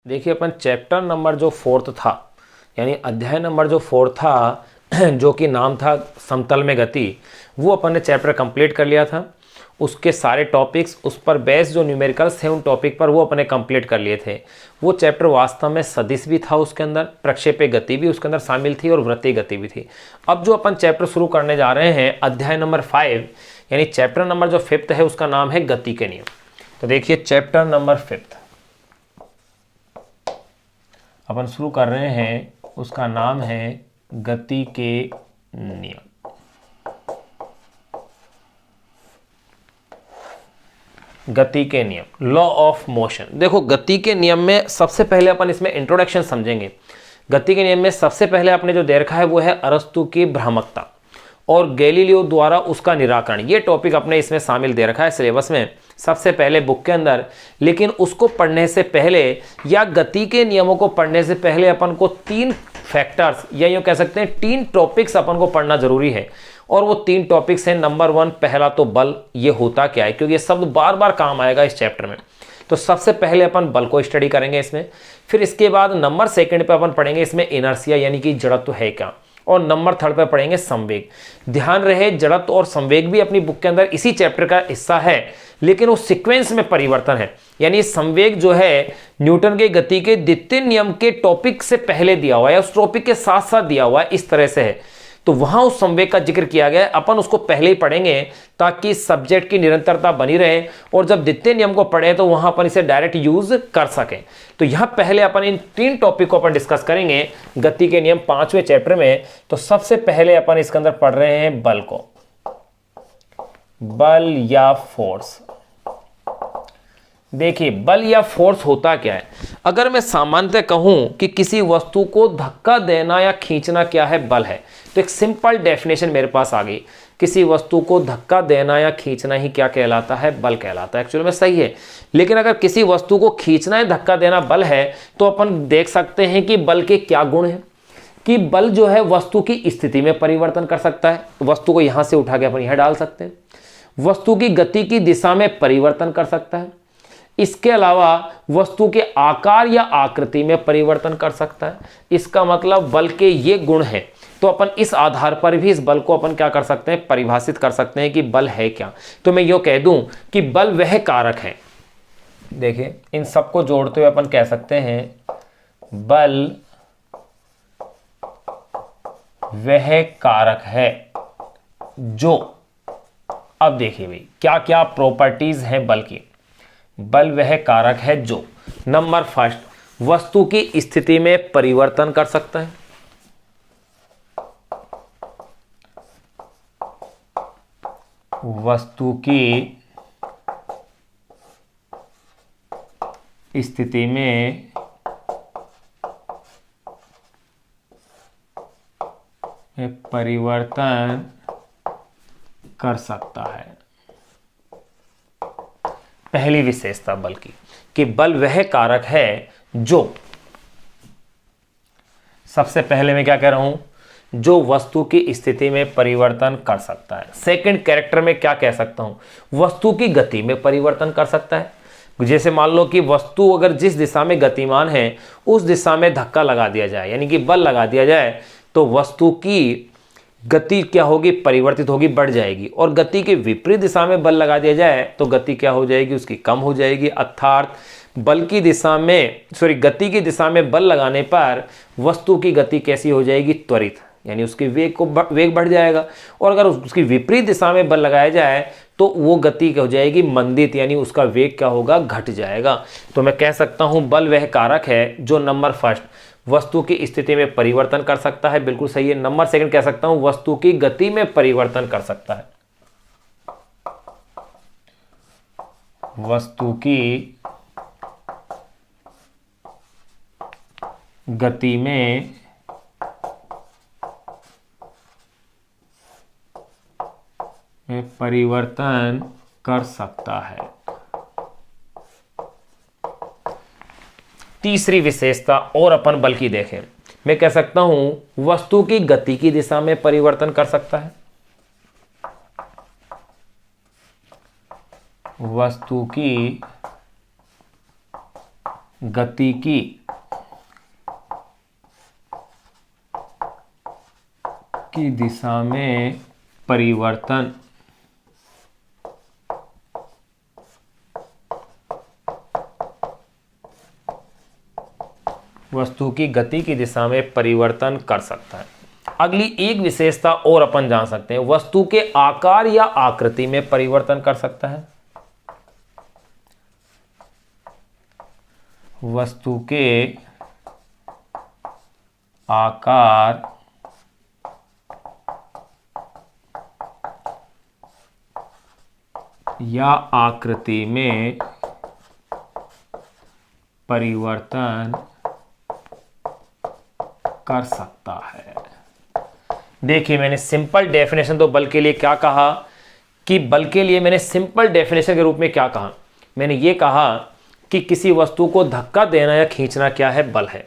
देखिए अपन chapter number जो 4 था, यानी अध्याय नंबर जो 4 था जो कि नाम था समतल में गति, वो अपन ने चैप्टर कंप्लीट कर लिया था। उसके सारे टॉपिक्स, उस पर बेस्ड जो न्यूमेरिकल्स थे उन टॉपिक पर वो अपने कंप्लीट कर लिए थे। वो चैप्टर वास्तव में सदिश भी था, उसके अंदर प्रक्षेप्य गति भी उसके अंदर शामिल थी और वृत्तीय गति भी थी। अब जो अपन चैप्टर शुरू करने जा रहे हैं अध्याय नंबर 5, यानी चैप्टर नंबर जो 5 है उसका नाम है गति के नियम। तो देखिए चैप्टर नंबर 5 अपन शुरू कर रहे हैं, उसका नाम है गति के नियम। गति के नियम, लॉ ऑफ मोशन। देखो गति के नियम में सबसे पहले अपन इसमें इंट्रोडक्शन समझेंगे। गति के नियम में सबसे पहले आपने जो दे रखा है वो है अरस्तु की भ्रामकता और गैलीलियो द्वारा उसका निराकरण। ये टॉपिक अपने इसमें शामिल दे रखा है सिलेबस में सबसे पहले बुक के अंदर। लेकिन उसको पढ़ने से पहले या गति के नियमों को पढ़ने से पहले अपन को 3 फैक्टर्स या यूँ कह सकते हैं 3 टॉपिक्स अपन को पढ़ना जरूरी है। और वो 3 टॉपिक्स हैं। नंबर 1 पहला तो बल, ये होता क्या है, क्योंकि ये शब्द बार बार काम आएगा इस चैप्टर में। तो सबसे पहले अपन बल को स्टडी करेंगे इसमें। फिर इसके बाद नंबर 2 पे अपन पढ़ेंगे इसमें इनर्शिया यानी कि जड़त्व है क्या, और नंबर 3 पे पढ़ेंगे संवेग। ध्यान रहे जड़त्व और संवेग भी अपनी बुक के अंदर इसी चैप्टर का हिस्सा है, लेकिन वो सीक्वेंस में परिवर्तन है। यानी संवेग जो है न्यूटन के गति के द्वितीय नियम के टॉपिक से पहले दिया हुआ है, उस टॉपिक के साथ साथ दिया हुआ है, इस तरह से है। तो वहां उस संवेग का जिक्र किया गया है, अपन उसको पहले ही पढ़ेंगे ताकि सब्जेक्ट की निरंतरता बनी रहे, और जब द्वितीय नियम को पढ़े तो वहां अपन इसे डायरेक्ट यूज कर सकें। तो यहां पहले अपन इन 3 टॉपिक को अपन डिस्कस करेंगे गति के नियम 5वें चैप्टर में। तो सबसे पहले अपन इसके अंदर पढ़ रहे हैं बल को, बल या फोर्स। देखिए बल या फोर्स होता क्या है। अगर मैं सामान्यतः कहूं कि किसी वस्तु को धक्का देना या खींचना क्या है, बल है, तो एक सिंपल डेफिनेशन मेरे पास आ गई। किसी वस्तु को धक्का देना या खींचना ही क्या कहलाता है, बल कहलाता है। एक्चुअली में सही है। लेकिन अगर किसी वस्तु को खींचना या धक्का देना बल है, तो अपन देख सकते हैं कि बल के क्या गुण हैं। कि बल जो है वस्तु की स्थिति में परिवर्तन कर सकता है, वस्तु को यहां से उठा के अपन यहां डाल सकते हैं। वस्तु की गति की दिशा में परिवर्तन कर सकता है। इसके अलावा वस्तु के आकार या आकृति में परिवर्तन कर सकता है। इसका मतलब बल के ये गुण हैं। तो अपन इस आधार पर भी इस बल को अपन क्या कर सकते हैं, परिभाषित कर सकते हैं कि बल है क्या। तो मैं यूँ कह दूं कि बल वह कारक है। देखिए इन सबको जोड़ते हुए अपन कह सकते हैं बल वह कारक है जो, अब देखिए भाई क्या क्या प्रॉपर्टीज हैं बल की। बल वह कारक है जो, नंबर 1 वस्तु की स्थिति में परिवर्तन कर सकता है। वस्तु की स्थिति में परिवर्तन कर सकता है। पहली विशेषता बल की कि बल वह कारक है जो, सबसे पहले मैं क्या कह रहा हूं, जो वस्तु की स्थिति में परिवर्तन कर सकता है। सेकंड कैरेक्टर में क्या कह सकता हूं, वस्तु की गति में परिवर्तन कर सकता है। जैसे मान लो कि वस्तु अगर जिस दिशा में गतिमान है उस दिशा में धक्का लगा दिया जाए, यानी कि बल लगा दिया जाए, तो वस्तु की गति क्या होगी, परिवर्तित होगी, बढ़ जाएगी। और गति के विपरीत दिशा में बल लगा दिया जाए तो गति क्या हो जाएगी, उसकी कम हो जाएगी। अर्थात बल की दिशा में गति की दिशा में बल लगाने पर वस्तु की गति कैसी हो जाएगी, त्वरित, यानी उसके वेग बढ़ जाएगा। और अगर उसकी विपरीत दिशा में बल लगाया जाए तो वो गति क्या हो जाएगी, मंदित, यानी उसका वेग क्या होगा, घट जाएगा। तो मैं कह सकता हूं बल वह कारक है जो नंबर 1 वस्तु की स्थिति में परिवर्तन कर सकता है, बिल्कुल सही है। नंबर 2 कह सकता हूं वस्तु की गति में परिवर्तन कर सकता है। वस्तु की गति में परिवर्तन कर सकता है। तीसरी विशेषता और अपन बल की देखें, मैं कह सकता हूं वस्तु की गति की दिशा में परिवर्तन कर सकता है। वस्तु की गतिकी की दिशा में परिवर्तन वस्तु की गति की दिशा में परिवर्तन कर सकता है। अगली एक विशेषता और अपन जान सकते हैं, वस्तु के आकार या आकृति में परिवर्तन कर सकता है। वस्तु के आकार या आकृति में परिवर्तन कर सकता है। देखिए मैंने सिंपल डेफिनेशन तो बल के लिए क्या कहा कि बल के लिए मैंने सिंपल डेफिनेशन के रूप में क्या कहा, मैंने ये कहा कि किसी वस्तु को धक्का देना या खींचना क्या है, बल है।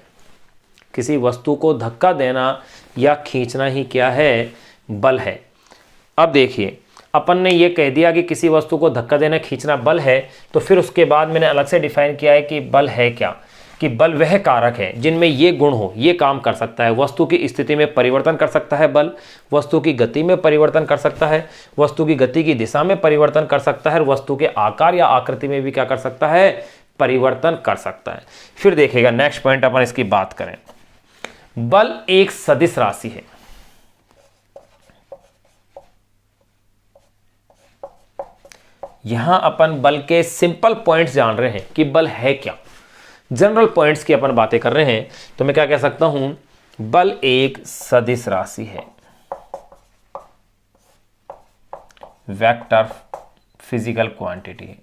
किसी वस्तु को धक्का देना या खींचना ही क्या है, बल है। अब देखिए अपन ने ये कह दिया कि किसी वस्तु को धक्का देना खींचना बल है, तो फिर उसके बाद मैंने अलग से डिफाइन किया है कि बल है क्या, कि बल वह कारक है जिनमें ये गुण हो, ये काम कर सकता है। वस्तु की स्थिति में परिवर्तन कर सकता है बल, वस्तु की गति में परिवर्तन कर सकता है, वस्तु की गति की दिशा में परिवर्तन कर सकता है, वस्तु के आकार या आकृति में भी क्या कर सकता है, परिवर्तन कर सकता है। फिर देखिएगा नेक्स्ट पॉइंट अपन इसकी बात करें, बल एक सदिश राशि है। यहां अपन बल के सिंपल पॉइंट्स जान रहे हैं कि बल है क्या, जनरल पॉइंट्स की अपन बातें कर रहे हैं। तो मैं क्या कह सकता हूं, बल एक सदिश राशि है, वेक्टर फिजिकल क्वांटिटी है।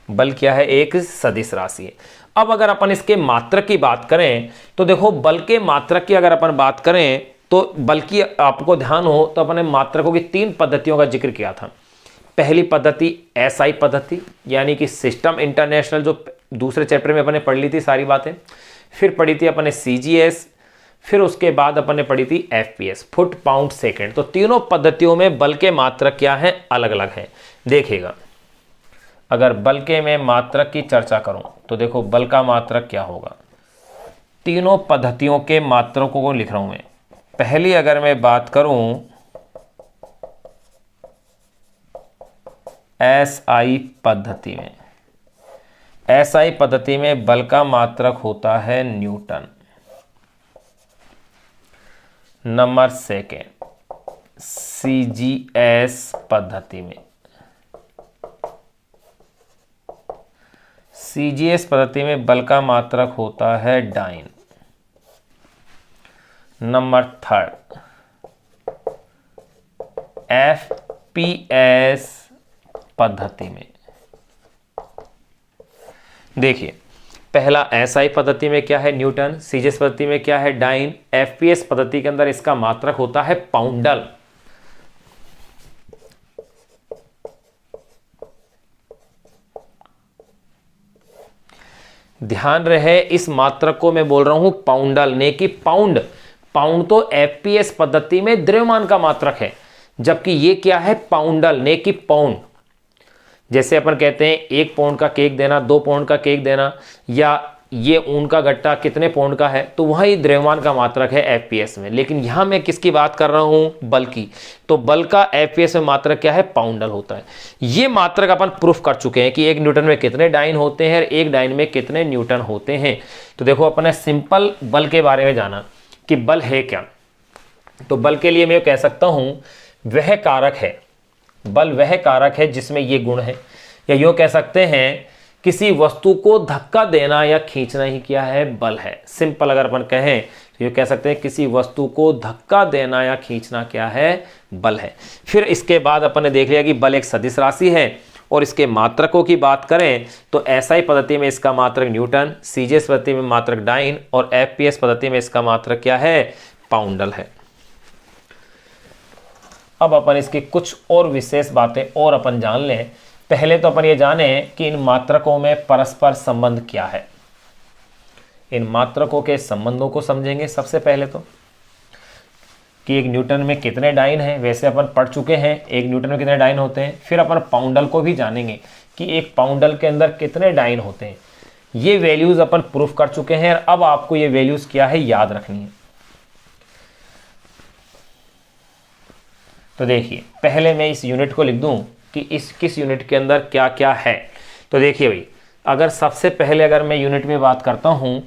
बल क्या है, एक सदिश राशि है। अब अगर अपन इसके मात्रक की बात करें तो देखो बल के मात्रक की अगर अपन बात करें तो बल की आपको ध्यान हो तो अपन ने मात्रकों की 3 पद्धतियों का जिक्र किया था। पहली पद्धति एसआई पद्धति, यानी कि सिस्टम इंटरनेशनल, जो दूसरे चैप्टर में अपन ने पढ़ ली थी सारी बातें। फिर पढ़ी थी अपन ने सीजीएस, फिर उसके बाद अपन ने पढ़ी थी एफपीएस, फुट पाउंड सेकंड। तो तीनों पद्धतियों में बल के मात्रक क्या हैं, अलग अलग हैं। देखिएगा अगर बल के मैं मात्रक की चर्चा करूं तो देखो बल का मात्रक क्या होगा, तीनों पद्धतियों के मात्रकों को लिख रहा हूं मैं। पहली अगर मैं बात करूं एसआई पद्धति में, एसआई पद्धति में बल का मात्रक होता है न्यूटन। नंबर सेकेंड सीजीएस पद्धति में, सीजीएस पद्धति में बल का मात्रक होता है डाइन। नंबर थर्ड एफपीएस पद्धति में। देखिए पहला एसआई पद्धति में क्या है, न्यूटन। सीजीएस पद्धति में क्या है, डाइन। एफपीएस पद्धति के अंदर इसका मात्रक होता है पाउंडल। ध्यान रहे इस मात्रक को मैं बोल रहा हूं पाउंडल, ने कि पाउंड। पाउंड तो एफपीएस पद्धति में द्रव्यमान का मात्रक है, जबकि ये क्या है, पाउंडल, ने कि पाउंड। जैसे अपन कहते हैं 1 पाउंड का केक देना, 2 पाउंड का केक देना, या ये ऊन का गट्टा कितने पाउंड का है, तो वही द्रव्यमान का मात्रक है एफपीएस में। लेकिन यहां मैं किसकी बात कर रहा हूं, बल की। तो बल का एफपीएस में मात्रक क्या है, पाउंडल होता है। ये मात्रक अपन प्रूफ कर चुके हैं कि 1 न्यूटन में कितने डाइन होते हैं और 1 डाइन में कितने न्यूटन होते हैं। तो देखो अपन ने सिंपल बल के बारे में जाना कि बल है क्या। तो बल के लिए मैं कह सकता हूं वह कारक है, बल वह कारक है जिसमें ये गुण है, या यूं कह सकते हैं किसी वस्तु को धक्का देना या खींचना ही क्या है, बल है। सिंपल अगर अपन कहें तो ये कह सकते हैं किसी वस्तु को धक्का देना या खींचना क्या है, बल है। फिर इसके बाद अपन ने देख लिया कि बल एक सदिश राशि है, और इसके मात्रकों की बात करें तो एसआई पद्धति में इसका मात्रक न्यूटन, सीजीएस पद्धति में मात्रक डाइन, और एफपीएस पद्धति में इसका मात्रक क्या है, पाउंडल है। अब अपन इसकी कुछ और विशेष बातें और अपन जान लें। पहले तो अपन ये जाने कि इन मात्रकों में परस्पर संबंध क्या है। इन मात्रकों के संबंधों को समझेंगे सबसे पहले तो, कि 1 न्यूटन में कितने डाइन हैं, वैसे अपन पढ़ चुके हैं 1 न्यूटन में कितने डाइन होते हैं। फिर अपन पाउंडल को भी जानेंगे कि 1 पाउंडल के अंदर कितने डाइन होते हैं। ये वैल्यूज अपन प्रूफ कर चुके हैं। अब आपको ये वैल्यूज क्या है याद रखनी है। तो देखिए पहले मैं इस यूनिट को लिख दूं कि इस किस यूनिट के अंदर क्या क्या है। तो देखिए भाई, अगर सबसे पहले अगर मैं यूनिट में बात करता हूं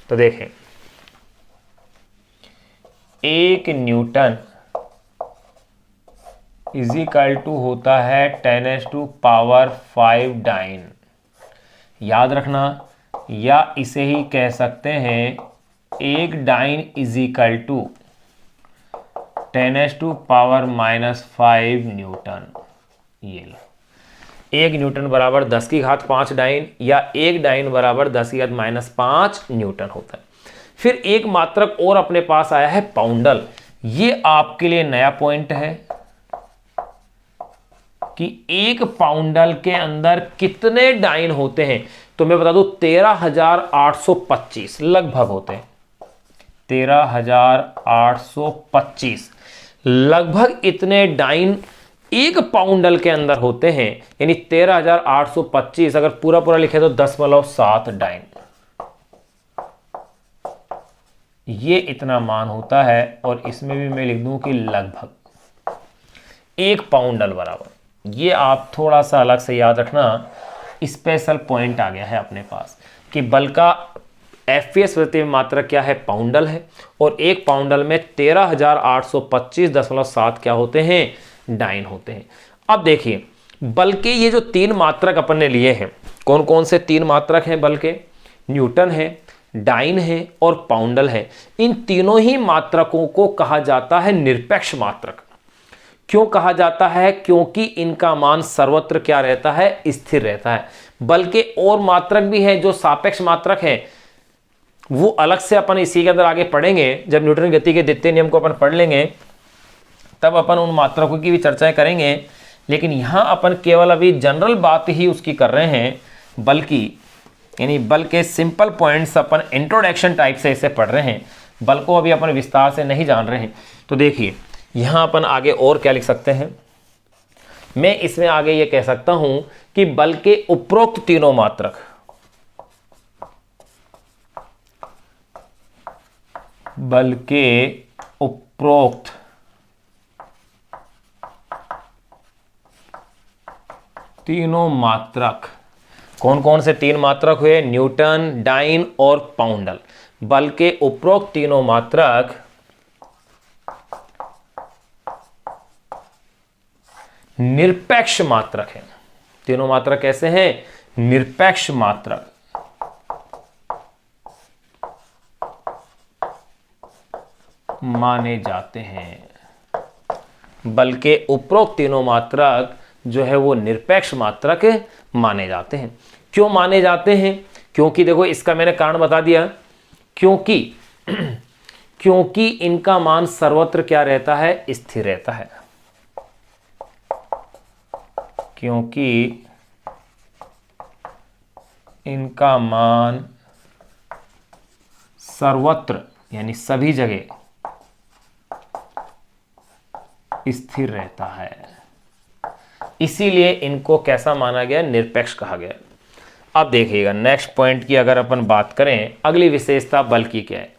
तो देखें, 1 न्यूटन इज इक्वल टू होता है 10⁵ डाइन। याद रखना, या इसे ही कह सकते हैं 1 dyne is equal to 10⁻⁻5 newton. ये लो, 1 न्यूटन बराबर 10⁵5 डाइन, या 1 डाइन बराबर 10⁻5 न्यूटन होता है। फिर एक मात्रक और अपने पास आया है पाउंडल। ये आपके लिए नया पॉइंट है कि 1 पाउंडल के अंदर कितने डाइन होते हैं। तो मैं बता दूं 13,825 लगभग होते हैं। 13,825 लगभग इतने डाइन 1 पाउंडल के अंदर होते हैं। यानी 13,825 अगर पूरा पूरा लिखे तो 10.7 डाइन, ये इतना मान होता है। और इसमें भी मैं लिख दूं कि लगभग 1 पाउंडल बराबर। ये आप थोड़ा सा अलग से याद रखना, स्पेशल पॉइंट आ गया है अपने पास कि बल का एफपीएस प्रति मात्रक क्या है, पाउंडल है। और 1 पाउंडल में 13,825.7 क्या होते हैं, डाइन होते हैं। अब देखिए बल के ये जो 3 मात्रक अपन ने लिए हैं, कौन कौन से 3 मात्रक हैं बल के, न्यूटन है, डाइन है और पाउंडल है। इन तीनों ही मात्रकों को कहा जाता है निरपेक्ष मात्रक। क्यों कहा जाता है, क्योंकि इनका मान सर्वत्र क्या रहता है, स्थिर रहता है। बल के और मात्रक भी हैं जो सापेक्ष मात्रक हैं, वो अलग से अपन इसी के अंदर आगे पढ़ेंगे। जब न्यूटन गति के द्वितीय नियम को अपन पढ़ लेंगे तब अपन उन मात्रकों की भी चर्चाएं करेंगे। लेकिन यहां अपन केवल अभी जनरल बात ही उसकी कर रहे हैं, बल की, यानी बल के सिंपल पॉइंट्स अपन इंट्रोडक्शन टाइप से इसे पढ़ रहे हैं। बल को अभी अपन विस्तार से नहीं जान रहे हैं। तो देखिए यहां अपन आगे और क्या लिख सकते हैं, मैं इसमें आगे ये कह सकता हूं कि बल के उपरोक्त तीनों मात्रक, बल के उपरोक्त तीनों मात्रक, कौन कौन से 3 मात्रक हुए, न्यूटन, डाइन और पाउंडल। बल के उपरोक्त तीनों मात्रक निरपेक्ष मात्रक हैं। तीनों मात्रक कैसे हैं, निरपेक्ष मात्रक। माने जाते हैं। बल के उपरोक्त तीनों मात्रक जो है वो निरपेक्ष मात्रक माने जाते हैं। क्यों माने जाते हैं, क्योंकि देखो इसका मैंने कारण बता दिया, क्योंकि क्योंकि इनका मान सर्वत्र क्या रहता है, स्थिर रहता है। क्योंकि इनका मान सर्वत्र यानी सभी जगह स्थिर रहता है, इसीलिए इनको कैसा माना गया, निरपेक्ष कहा गया। अब देखिएगा नेक्स्ट पॉइंट की अगर अपन बात करें, अगली विशेषता बल की क्या है,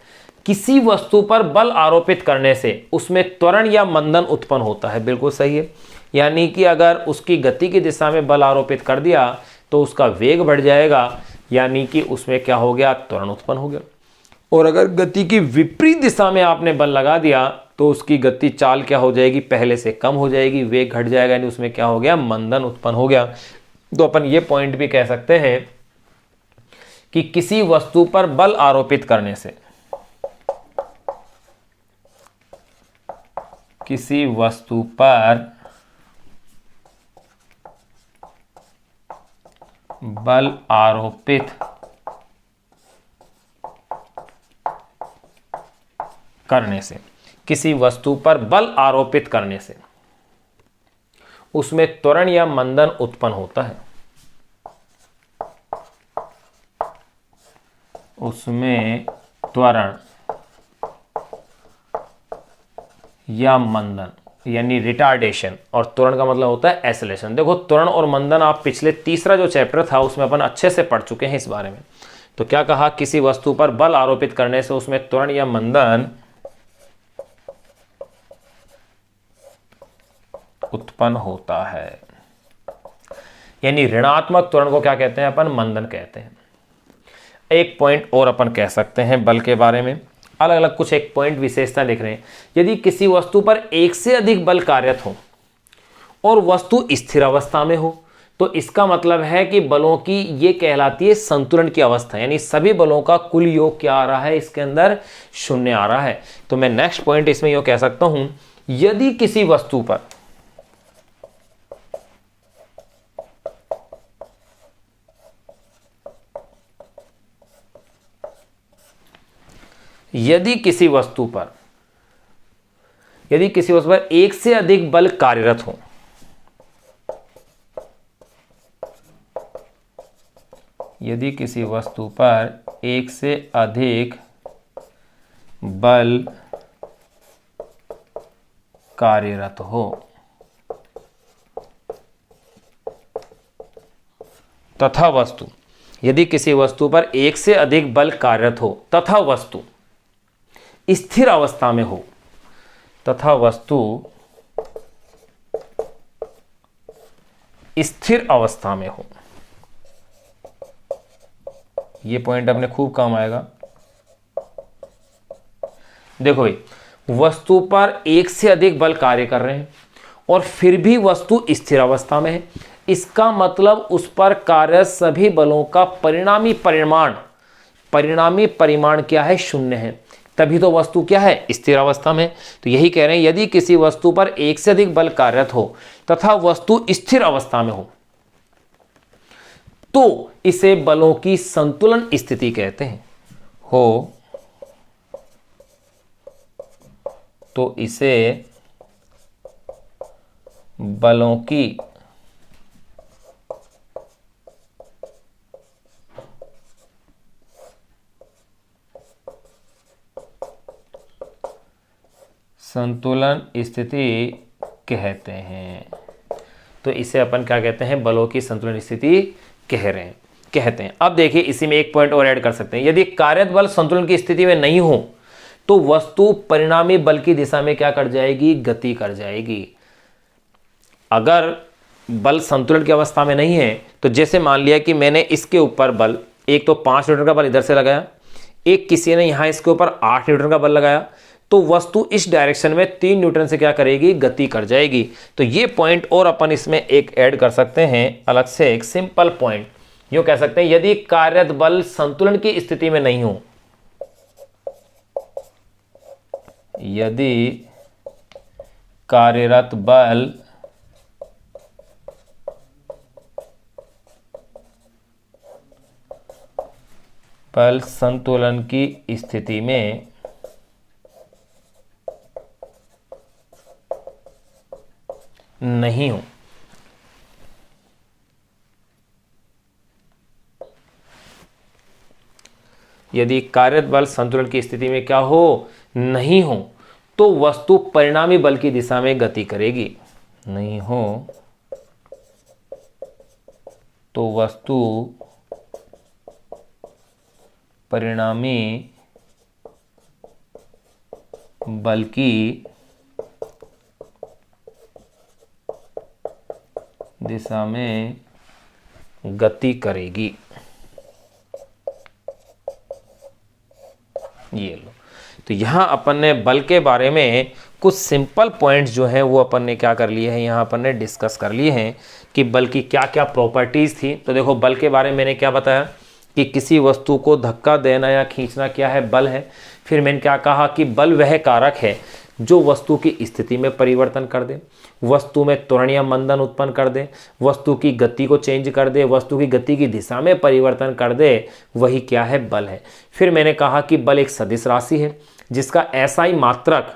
किसी वस्तु पर बल आरोपित करने से उसमें त्वरण या मंदन उत्पन्न होता है। बिल्कुल सही है, यानी कि अगर उसकी गति की दिशा में बल आरोपित कर दिया तो उसका वेग बढ़ जाएगा, यानी कि उसमें क्या हो गया, त्वरण उत्पन्न हो गया। और अगर गति की विपरीत दिशा में आपने बल लगा दिया तो उसकी गति चाल क्या हो जाएगी, पहले से कम हो जाएगी, वेग घट जाएगा, यानी उसमें क्या हो गया, मंदन उत्पन्न हो गया। तो अपन ये पॉइंट भी कह सकते हैं कि किसी वस्तु पर बल आरोपित करने से, किसी वस्तु पर बल आरोपित करने से, किसी वस्तु पर बल आरोपित करने से उसमें त्वरण या मंदन उत्पन्न होता है। उसमें त्वरण या मंदन यानी रिटार्डेशन, और त्वरण का मतलब होता है एसेलेरेशन। देखो त्वरण और मंदन आप पिछले तीसरा जो चैप्टर था उसमें अपन अच्छे से पढ़ चुके हैं इस बारे में। तो क्या कहा, किसी वस्तु पर बल आरोपित करने से उसमें त्वरण या मंदन उत्पन्न होता है, यानी ऋणात्मक त्वरण को क्या कहते हैं अपन, मंदन कहते हैं। एक पॉइंट और अपन कह सकते हैं बल के बारे में, अलग अलग कुछ एक पॉइंट विशेषता लिख रहे हैं। यदि किसी वस्तु पर एक से अधिक बल कार्यरत हो और वस्तु स्थिर अवस्था में हो तो इसका मतलब है कि बलों की ये कहलाती है संतुलन की अवस्था, यानी सभी बलों का कुल योग क्या आ रहा है, इसके अंदर शून्य आ रहा है। तो मैं नेक्स्ट पॉइंट इसमें यह कह सकता हूं, यदि किसी वस्तु पर यदि किसी वस्तु पर एक से अधिक बल कार्यरत हो, यदि किसी वस्तु पर एक से अधिक बल कार्यरत हो तथा वस्तु, यदि किसी वस्तु पर एक से अधिक बल कार्यरत हो तथा वस्तु स्थिर अवस्था में हो, तथा वस्तु स्थिर अवस्था में हो, यह पॉइंट अपने खूब काम आएगा। देखो भाई, वस्तु पर एक से अधिक बल कार्य कर रहे हैं और फिर भी वस्तु स्थिर अवस्था में है, इसका मतलब उस पर कार्य सभी बलों का परिणामी परिमाण क्या है, शून्य है, तभी तो वस्तु क्या है, स्थिर अवस्था में। तो यही कह रहे हैं, यदि किसी वस्तु पर एक से अधिक बल कार्यरत हो तथा वस्तु स्थिर अवस्था में हो तो इसे बलों की संतुलन स्थिति कहते हैं। हो तो इसे बलों की संतुलन स्थिति कहते हैं। तो इसे अपन क्या कहते हैं, बलों की संतुलन स्थिति कहते हैं। अब देखिए, इसी में एक पॉइंट और ऐड कर सकते हैं, यदि कार्यरत बल संतुलन की स्थिति में नहीं हो तो वस्तु परिणामी बल की दिशा में क्या कर जाएगी, गति कर जाएगी। अगर बल संतुलन की अवस्था में नहीं है तो जैसे मान लिया कि मैंने इसके ऊपर बल, एक तो 5 न्यूटन का बल इधर से लगाया, एक किसी ने यहां इसके ऊपर 8 न्यूटन का बल लगाया, तो वस्तु इस डायरेक्शन में 3 न्यूटन से क्या करेगी, गति कर जाएगी। तो ये पॉइंट और अपन इसमें एक ऐड कर सकते हैं अलग से, एक सिंपल पॉइंट यूं कह सकते हैं, यदि कार्यरत बल संतुलन की स्थिति में नहीं हो, यदि कार्यरत बल संतुलन की स्थिति में नहीं हो, यदि कार्यरत बल संतुलन की स्थिति में क्या हो, नहीं हो, तो वस्तु परिणामी बल की दिशा में गति करेगी। नहीं हो तो वस्तु परिणामी बल की दिशा में गति करेगी। ये लो, तो यहां अपन ने बल के बारे में कुछ सिंपल पॉइंट्स जो हैं वो अपन ने क्या कर लिए हैं, यहां अपन ने डिस्कस कर लिए हैं कि बल की क्या क्या प्रॉपर्टीज थी। तो देखो, बल के बारे में मैंने क्या बताया कि किसी वस्तु को धक्का देना या खींचना क्या है, बल है। फिर मैंने क्या कहा कि बल वह कारक है जो वस्तु की स्थिति में परिवर्तन कर दे, वस्तु में त्वरण या मंदन उत्पन्न कर दे, वस्तु की गति को चेंज कर दे, वस्तु की गति की दिशा में परिवर्तन कर दे, वही क्या है, बल है। फिर मैंने कहा कि बल एक सदिश राशि है जिसका एसआई मात्रक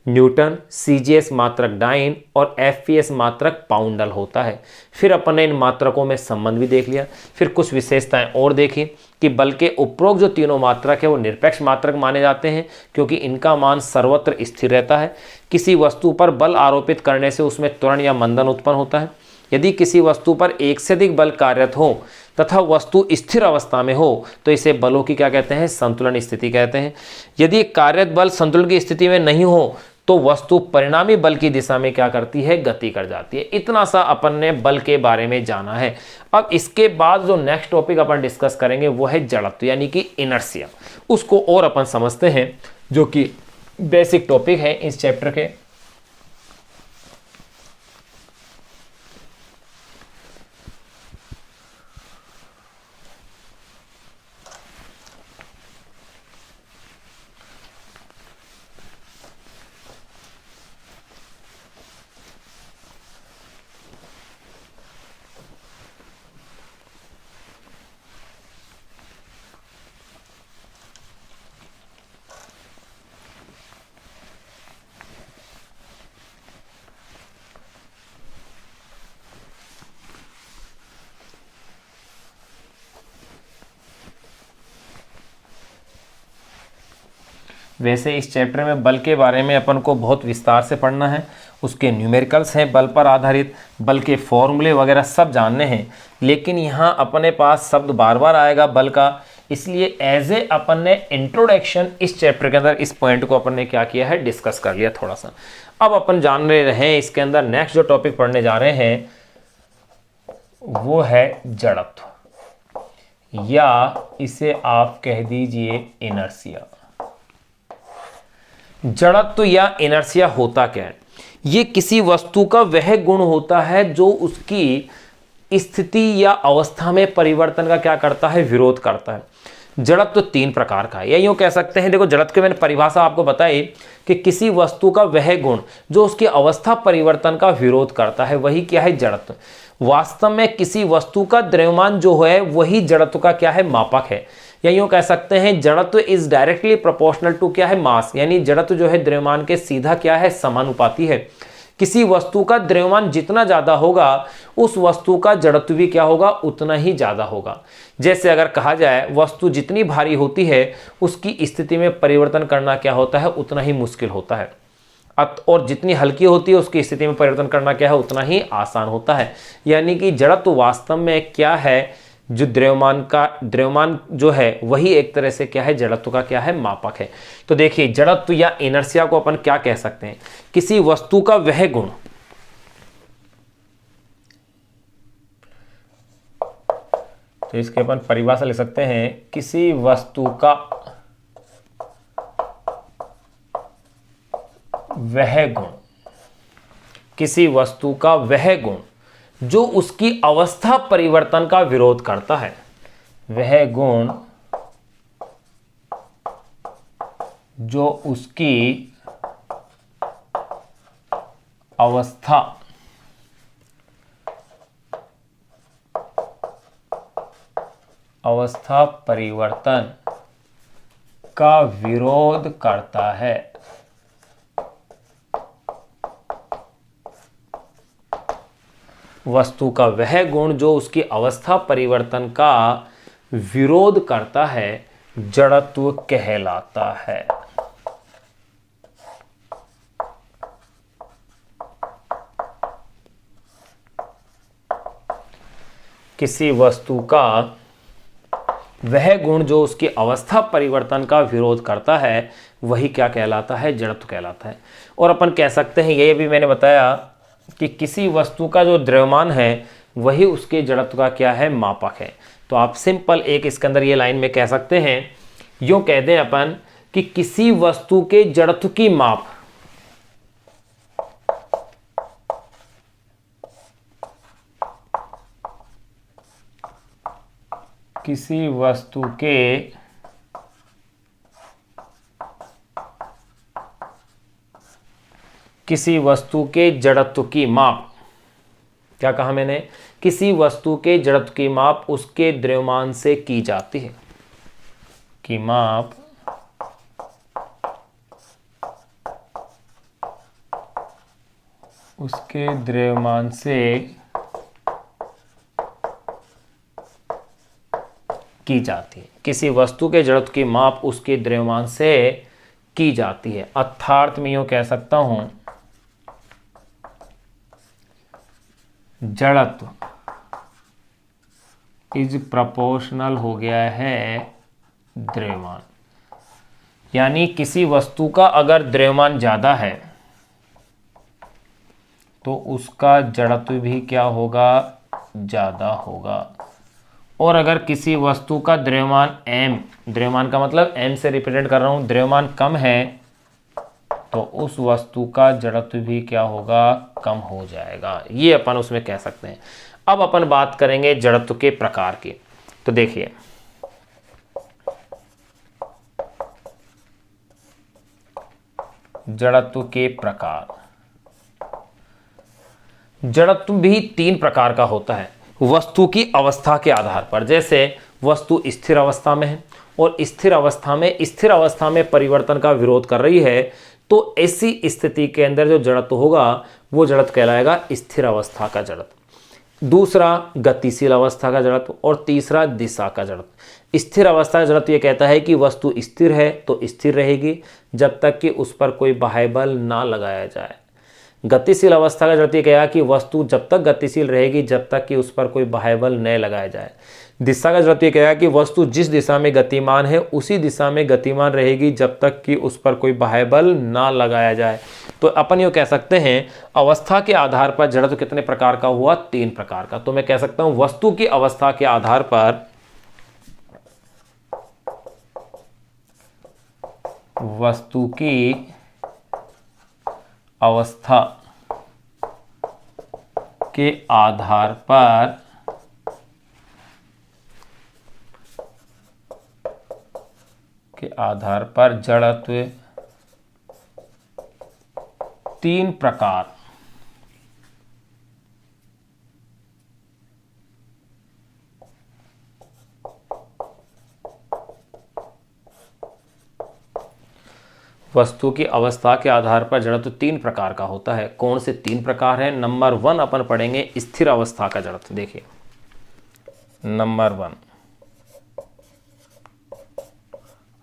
न्यूटन, सीजीएस मात्रक डाइन और एफपीएस मात्रक पाउंडल होता है। फिर अपन ने इन मात्रकों में संबंध भी देख लिया, फिर कुछ विशेषताएं और देखी कि बल के उपरोक्त जो तीनों मात्रक है वो निरपेक्ष मात्रक माने जाते हैं, क्योंकि इनका मान सर्वत्र स्थिर रहता है। किसी वस्तु पर बल आरोपित करने से उसमें त्वरण या मंदन उत्पन्न होता है। यदि किसी वस्तु पर एक से अधिक बल कार्यरत हो तथा वस्तु स्थिर अवस्था में हो तो इसे बलों की क्या कहते हैं, संतुलन स्थिति कहते हैं। यदि कार्यरत बल संतुलन की स्थिति में नहीं हो तो वस्तु परिणामी बल की दिशा में क्या करती है, गति कर जाती है। इतना सा अपन ने बल के बारे में जाना है। अब इसके बाद जो नेक्स्ट टॉपिक अपन डिस्कस करेंगे वो है जड़त्व यानी कि इनर्शिया। उसको और अपन समझते हैं, जो कि बेसिक टॉपिक है इस चैप्टर के। वैसे इस चैप्टर में बल के बारे में अपन को बहुत विस्तार से पढ़ना है। उसके न्यूमेरिकल्स हैं, बल पर आधारित, बल के फॉर्मूले वगैरह सब जानने हैं। लेकिन यहाँ अपने पास शब्द बार बार आएगा बल का, इसलिए एज ए अपन ने इंट्रोडक्शन इस चैप्टर के अंदर इस पॉइंट को अपन ने क्या किया है, डिस्कस कर लिया थोड़ा सा। अब अपन जान रहे हैं इसके अंदर नेक्स्ट जो टॉपिक पढ़ने जा रहे हैं वो है जड़त्व, या इसे आप कह दीजिए इनर्शिया। जड़त्व या इनर्शिया होता क्या है? ये किसी वस्तु का वह गुण होता है जो उसकी स्थिति या अवस्था में परिवर्तन का क्या करता है, विरोध करता है। जड़त्व तीन प्रकार का है, या यूं कह सकते हैं, देखो जड़त्व की मैंने परिभाषा आपको बताई कि किसी वस्तु का वह गुण जो उसकी अवस्था परिवर्तन का विरोध करता है, वही क्या है, जड़त्व। वास्तव में किसी वस्तु का द्रव्यमान जो है वही जड़त्व का क्या है, मापक है। या यूं कह सकते हैं जड़त्व इज डायरेक्टली प्रोपोर्शनल टू क्या है, मास, यानी जड़त्व जो है द्रव्यमान के सीधा क्या है, समानुपाती है। किसी वस्तु का द्रव्यमान जितना ज्यादा होगा उस वस्तु का जड़त्व भी क्या होगा, उतना ही ज्यादा होगा। जैसे अगर कहा जाए वस्तु जितनी भारी होती है उसकी स्थिति में परिवर्तन करना क्या होता है, उतना ही मुश्किल होता है, और जितनी हल्की होती है उसकी स्थिति में परिवर्तन करना क्या है, उतना ही आसान होता है। यानी कि जड़त्व वास्तव में क्या है, जो द्रव्यमान जो है वही एक तरह से क्या है, जड़त्व का क्या है, मापक है। तो देखिए जड़त्व या इनर्शिया को अपन क्या कह सकते हैं, किसी वस्तु का वह गुण तो इसके अपन परिभाषा लिख सकते हैं, किसी वस्तु का वह गुण, किसी वस्तु का वह गुण जो उसकी अवस्था परिवर्तन का विरोध करता है, वह गुण जो उसकी अवस्था परिवर्तन का विरोध करता है। वस्तु का वह गुण जो उसकी अवस्था परिवर्तन का विरोध करता है जड़त्व कहलाता है। किसी वस्तु का वह गुण जो उसकी अवस्था परिवर्तन का विरोध करता है वही क्या कहलाता है, जड़त्व कहलाता है। और अपन कह सकते हैं, ये भी मैंने बताया कि किसी वस्तु का जो द्रव्यमान है वही उसके जड़त्व का क्या है, मापक है। तो आप सिंपल एक इसके अंदर ये लाइन में कह सकते हैं, यूं कह दें अपन कि किसी वस्तु के जड़त्व की माप किसी वस्तु के जड़त्व की माप, क्या कहा मैंने, किसी वस्तु के जड़त्व की माप उसके द्रव्यमान से की जाती है, की माप उसके द्रव्यमान से की जाती है। किसी वस्तु के जड़त्व की माप उसके द्रव्यमान से की जाती है। अर्थात मैं यूं कह सकता हूं जड़त्व इज प्रोपोर्शनल हो गया है द्रव्यमान, यानी किसी वस्तु का अगर द्रव्यमान ज्यादा है तो उसका जड़त्व भी क्या होगा, ज्यादा होगा। और अगर किसी वस्तु का द्रव्यमान m, द्रव्यमान का मतलब m से रिप्रेजेंट कर रहा हूं, द्रव्यमान कम है तो उस वस्तु का जड़त्व भी क्या होगा, कम हो जाएगा। ये अपन उसमें कह सकते हैं। अब अपन बात करेंगे जड़त्व के प्रकार की। तो देखिए जड़त्व के प्रकार, जड़त्व भी 3 प्रकार का होता है वस्तु की अवस्था के आधार पर। जैसे वस्तु स्थिर अवस्था में है और स्थिर अवस्था में परिवर्तन का विरोध कर रही है, तो ऐसी स्थिति के अंदर जो जड़त्व होगा वो जड़त्व कहलाएगा स्थिर अवस्था का जड़त्व। दूसरा गतिशील अवस्था का जड़त्व और तीसरा दिशा का जड़त्व। स्थिर अवस्था का जड़त्व ये कहता है कि वस्तु स्थिर है तो स्थिर रहेगी जब तक कि उस पर कोई बाह्य बल ना लगाया जाए। गतिशील अवस्था का जड़त्व ये कहेगा कि वस्तु जब तक गतिशील रहेगी जब तक कि उस पर कोई बाह्य बल न लगाया जाए। दिशा का जड़त्व ये कहेगा कि वस्तु जिस दिशा में गतिमान है उसी दिशा में गतिमान रहेगी जब तक कि उस पर कोई बाह्य बल ना लगाया जाए। तो अपन ये कह सकते हैं अवस्था के आधार पर जड़त्व कितने प्रकार का हुआ, 3 प्रकार का। तो मैं कह सकता हूं वस्तु की अवस्था के आधार पर वस्तु की अवस्था के आधार पर जड़त्व 3 प्रकार वस्तु की अवस्था के आधार पर जड़त्व 3 प्रकार का होता है। कौन से 3 प्रकार हैं? नंबर 1 अपन पढ़ेंगे स्थिर अवस्था का जड़त्व। देखिए नंबर 1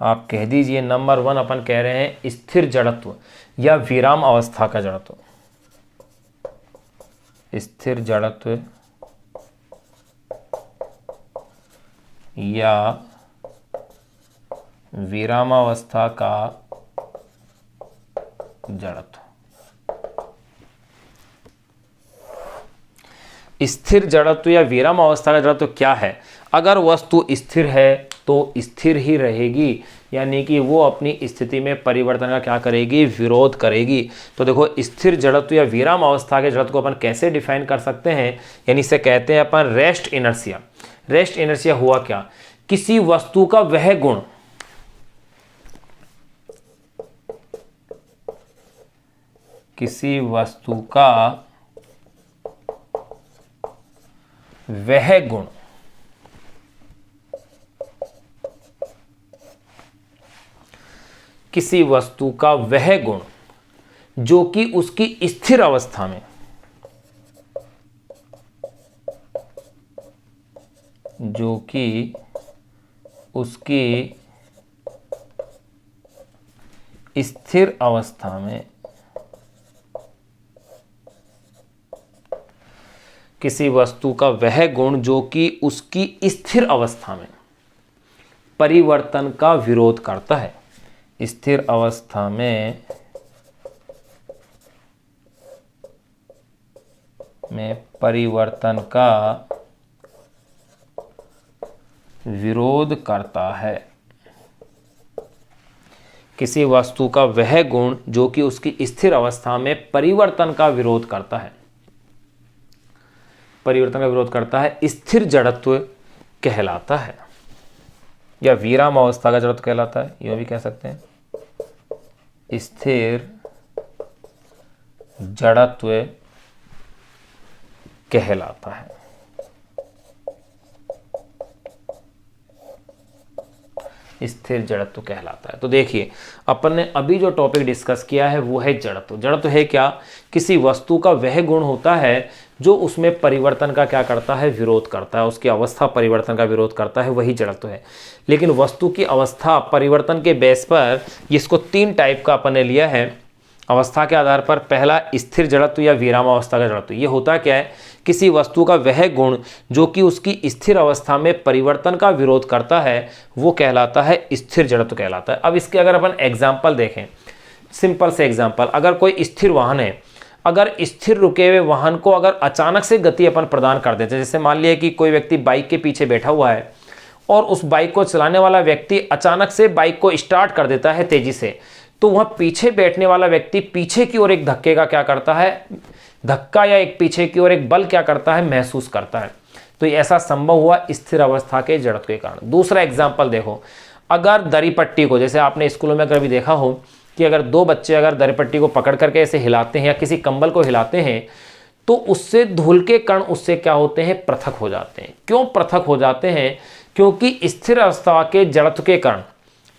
आप कह दीजिए, नंबर 1 अपन कह रहे हैं स्थिर जड़त्व या विराम अवस्था का जड़त्व। स्थिर जड़त्व या विरामावस्था का जड़त्व। स्थिर जड़त्व या विराम अवस्था का जड़त्व क्या है? अगर वस्तु स्थिर है तो स्थिर ही रहेगी, यानी कि वो अपनी स्थिति में परिवर्तन का क्या करेगी, विरोध करेगी। तो देखो स्थिर जड़त्व या विराम अवस्था के जड़त्व को अपन कैसे डिफाइन कर सकते हैं, यानी इसे कहते हैं अपन रेस्ट इनर्शिया। रेस्ट इनर्शिया हुआ क्या, किसी वस्तु का वह गुण किसी वस्तु का वह गुण किसी वस्तु का वह गुण जो कि उसकी स्थिर अवस्था में स्थिर अवस्था में किसी वस्तु का वह गुण जो कि उसकी स्थिर अवस्था में परिवर्तन का विरोध करता है। स्थिर अवस्था में परिवर्तन का विरोध करता है। किसी वस्तु का वह गुण जो कि उसकी स्थिर अवस्था में परिवर्तन का विरोध करता है, स्थिर जड़त्व कहलाता है या विराम अवस्था का जड़त्व कहलाता है। यह भी कह सकते हैं स्थिर जड़त्व कहलाता है। स्थिर जड़त्व कहलाता है। तो देखिए अपन ने अभी जो टॉपिक डिस्कस किया है वो है जड़त्व। जड़त्व है क्या? किसी वस्तु का वह गुण होता है जो उसमें परिवर्तन का क्या करता है, विरोध करता है, उसकी अवस्था परिवर्तन का विरोध करता है, वही जड़त्व है। लेकिन वस्तु की अवस्था परिवर्तन के बेस पर इसको 3 टाइप का अपन ने लिया है अवस्था के आधार पर। पहला स्थिर जड़त्व या विरामावस्था का जड़त्व। ये होता क्या है? किसी वस्तु का वह गुण जो कि उसकी स्थिर अवस्था में परिवर्तन का विरोध करता है वो कहलाता है स्थिर जड़त्व कहलाता है। अब इसके अगर अपन एग्जाम्पल देखें, सिंपल से एग्जाम्पल, अगर कोई स्थिर वाहन है, अगर स्थिर रुके हुए वाहन को अगर अचानक से गति अपन प्रदान कर देते हैं, जैसे मान लिया कि कोई व्यक्ति बाइक के पीछे बैठा हुआ है और उस बाइक को चलाने वाला व्यक्ति अचानक से बाइक को स्टार्ट कर देता है तेजी से, तो वह पीछे बैठने वाला व्यक्ति पीछे की ओर एक धक्के का क्या करता है, धक्का या एक पीछे की ओर एक बल क्या करता है, महसूस करता है। तो ऐसा संभव हुआ स्थिर अवस्था के जड़त्व के कारण। दूसरा एग्जाम्पल देखो, अगर दरी पट्टी को, जैसे आपने स्कूलों में कभी देखा हो कि अगर 2 बच्चे अगर दरी पट्टी को पकड़ करके ऐसे हिलाते हैं या किसी कंबल को हिलाते हैं तो उससे धूल के कण उससे क्या होते हैं, पृथक हो जाते हैं। क्यों पृथक हो जाते हैं? क्योंकि स्थिर अवस्था के जड़त्व के कारण,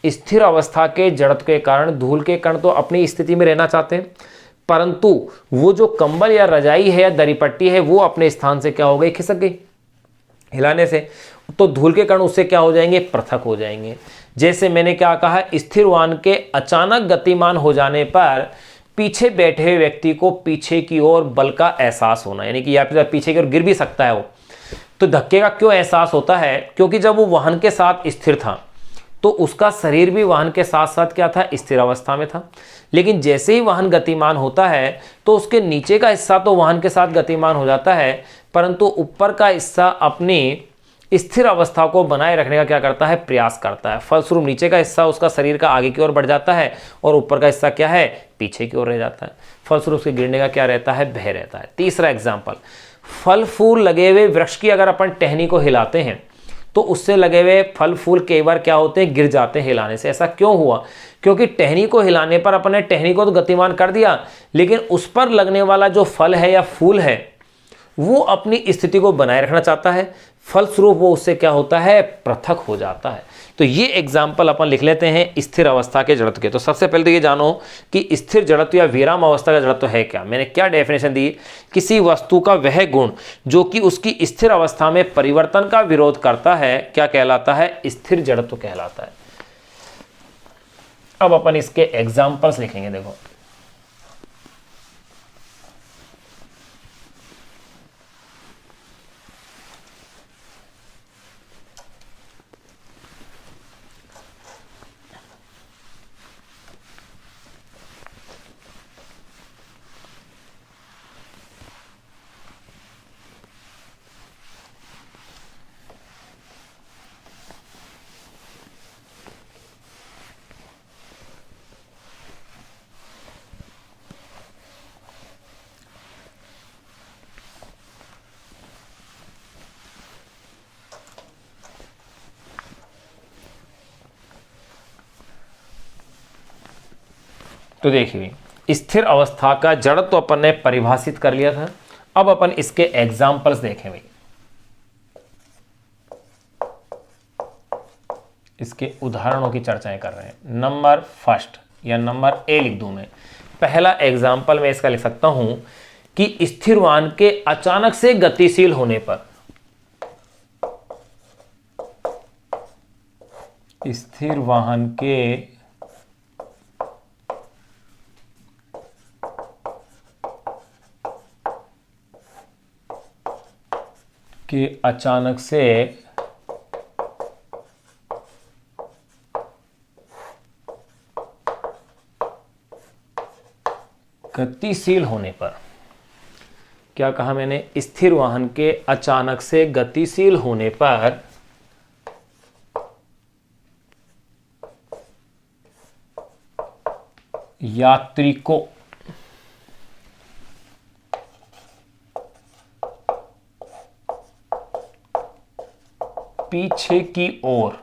स्थिर अवस्था के जड़त्व के कारण धूल के कण तो अपनी स्थिति में रहना चाहते हैं, परंतु वो जो कंबल या रजाई है या दरी पट्टी है वो अपने स्थान से क्या हो गई, खिसक गई हिलाने से, तो धूल के कण उससे क्या हो जाएंगे, पृथक हो जाएंगे। जैसे मैंने क्या कहा, स्थिर वाहन के अचानक गतिमान हो जाने पर पीछे बैठे हुए व्यक्ति को पीछे की ओर बल का एहसास होना, यानी कि या फिर पीछे की ओर गिर भी सकता है वो। तो धक्के का क्यों एहसास होता है? क्योंकि जब वो वाहन के साथ स्थिर था तो उसका शरीर भी वाहन के साथ साथ क्या था, स्थिर अवस्था में था। लेकिन जैसे ही वाहन गतिमान होता है तो उसके नीचे का हिस्सा तो वाहन के साथ गतिमान हो जाता है, परंतु ऊपर का हिस्सा अपनी स्थिर अवस्था को बनाए रखने का क्या करता है, प्रयास करता है। फलस्वरूप नीचे का हिस्सा उसका शरीर का आगे की ओर बढ़ जाता है और ऊपर का हिस्सा क्या है, पीछे की ओर रह जाता है। फलस्वरूप उसके गिरने का क्या रहता है, भय रहता है। तीसरा एग्जाम्पल, फल फूल लगे हुए वृक्ष की अगर अपन टहनी को हिलाते हैं तो उससे लगे हुए फल फूल कई बार क्या होते हैं, गिर जाते हैं हिलाने से। ऐसा क्यों हुआ? क्योंकि टहनी को हिलाने पर अपने टहनी को तो गतिमान कर दिया, लेकिन उस पर लगने वाला जो फल है या फूल है वो अपनी स्थिति को बनाए रखना चाहता है, फलस्वरूप वो उससे क्या होता है, पृथक हो जाता है। तो ये एग्जाम्पल अपन लिख लेते हैं स्थिर अवस्था के जड़त्व के। तो सबसे पहले तो ये जानो कि स्थिर जड़त्व या विराम अवस्था का जड़त्व है क्या। मैंने क्या डेफिनेशन दी, किसी वस्तु का वह गुण जो कि उसकी स्थिर अवस्था में परिवर्तन का विरोध करता है क्या कहलाता है, स्थिर जड़त्व कहलाता है। अब अपन इसके एग्जाम्पल्स लिखेंगे। देखो तो देखिए स्थिर अवस्था का जड़त्व तो अपन ने परिभाषित कर लिया था। अब अपन इसके एग्जाम्पल्स देखें भाई, इसके उदाहरणों की चर्चाएं कर रहे हैं। नंबर फर्स्ट या नंबर ए लिख दूं मैं। पहला एग्जाम्पल मैं इसका लिख सकता हूं कि स्थिर वाहन के अचानक से गतिशील होने पर, स्थिर वाहन के अचानक से गतिशील होने पर, क्या कहा मैंने, स्थिर वाहन के अचानक से गतिशील होने पर यात्री को पीछे की ओर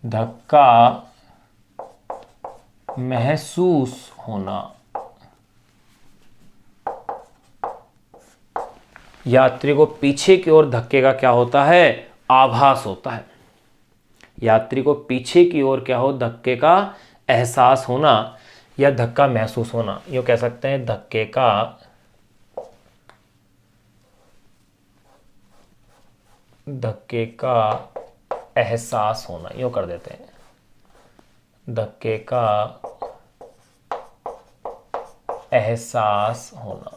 धक्का महसूस होना, यात्री को पीछे की ओर धक्के का क्या होता है, आभास होता है। यात्री को पीछे की ओर क्या हो, धक्के का एहसास होना या धक्का महसूस होना, यूं कह सकते हैं धक्के का एहसास होना, यूं कर देते हैं धक्के का एहसास होना।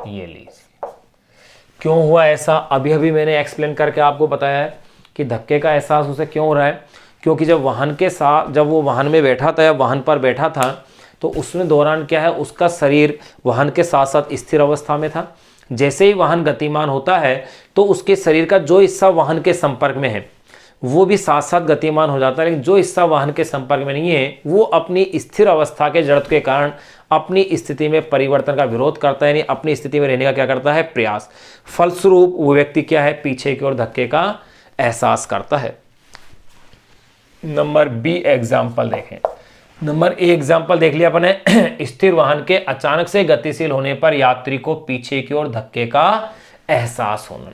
ये लीजिए, क्यों हुआ ऐसा, अभी अभी मैंने एक्सप्लेन करके आपको बताया है कि धक्के का एहसास उसे क्यों हो रहा है। क्योंकि जब वो वाहन में बैठा था या वाहन पर बैठा था तो उसमें दौरान क्या है, उसका शरीर वाहन के साथ साथ स्थिर अवस्था में था। जैसे ही वाहन गतिमान होता है तो उसके शरीर का जो हिस्सा वाहन के संपर्क में है वो भी साथ साथ गतिमान हो जाता है, लेकिन जो हिस्सा वाहन के संपर्क में नहीं है वो अपनी स्थिर अवस्था के जड़त्व के कारण अपनी स्थिति में परिवर्तन का विरोध करता है, यानी अपनी स्थिति में रहने का क्या करता है, प्रयास। फलस्वरूप वो व्यक्ति क्या है, पीछे की ओर धक्के का एहसास करता है। नंबर बी एग्जाम्पल देखें। नंबर ए एग्जाम्पल देख लिया अपने, स्थिर वाहन के अचानक से गतिशील होने पर यात्री को पीछे की ओर धक्के का एहसास होना।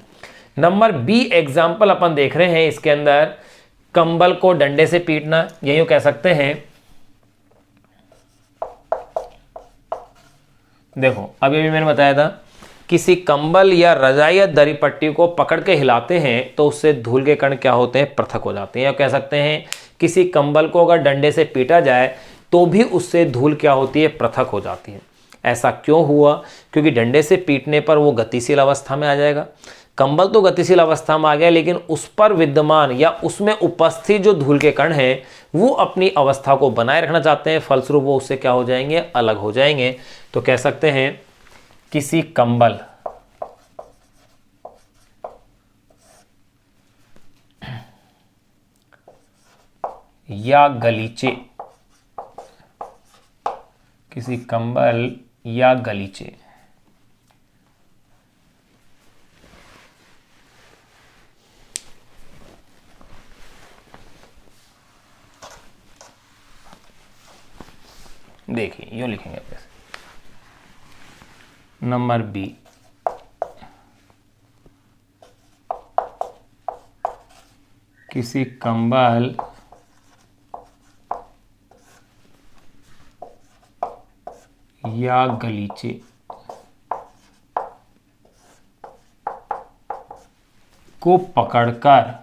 नंबर बी एग्जाम्पल अपन देख रहे हैं, इसके अंदर कंबल को डंडे से पीटना, यही कह सकते हैं। देखो अभी भी मैंने बताया था, किसी कंबल या रजाई या दरी पट्टी को पकड़ के हिलाते हैं तो उससे धूल के कण क्या होते हैं, पृथक हो जाते हैं। या कह सकते हैं किसी कंबल को अगर डंडे से पीटा जाए तो भी उससे धूल क्या होती है, पृथक हो जाती है। ऐसा क्यों हुआ, क्योंकि डंडे से पीटने पर वो गतिशील अवस्था में आ जाएगा। कंबल तो गतिशील अवस्था में आ गया, लेकिन उस पर विद्यमान या उसमें उपस्थित जो धूल के कण हैं वो अपनी अवस्था को बनाए रखना चाहते हैं, फलस्वरूप वो उससे क्या हो जाएंगे, अलग हो जाएंगे। तो कह सकते हैं किसी कंबल या गलीचे, किसी कंबल या गलीचे देखिए यूं लिखेंगे आप। नंबर बी, किसी कंबल या गलीचे को पकड़कर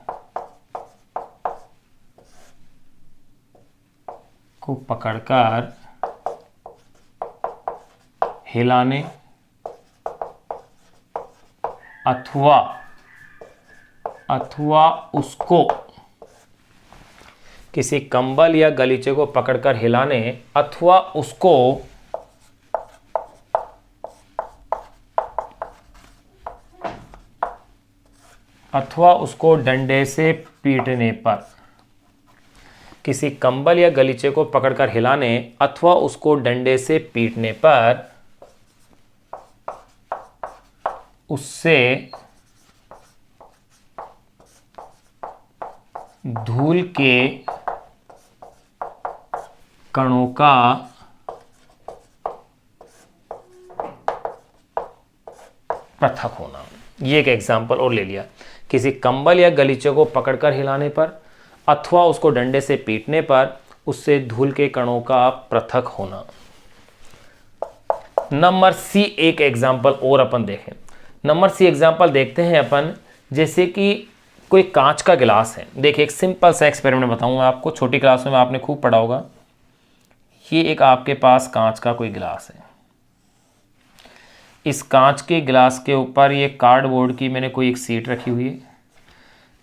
हिलाने अथवा उसको, किसी कंबल या गलीचे को पकड़कर हिलाने अथवा उसको डंडे से पीटने पर, किसी कंबल या गलीचे को पकड़कर हिलाने अथवा उसको डंडे से पीटने पर उससे धूल के कणों का पृथक होना। ये एक एग्जाम्पल और ले लिया, किसी कंबल या गलीचे को पकड़कर हिलाने पर अथवा उसको डंडे से पीटने पर उससे धूल के कणों का पृथक होना। नंबर सी एक एग्जाम्पल और अपन देखें। नंबर सी एग्जाम्पल देखते हैं अपन, जैसे कि कोई कांच का गिलास है। देखिए एक सिंपल सा एक्सपेरिमेंट बताऊंगा आपको, छोटी क्लास में आपने खूब पढ़ा होगा। ये एक आपके पास कांच का कोई गिलास है, इस कांच के गिलास के ऊपर ये कार्डबोर्ड की मैंने कोई एक सीट रखी हुई है।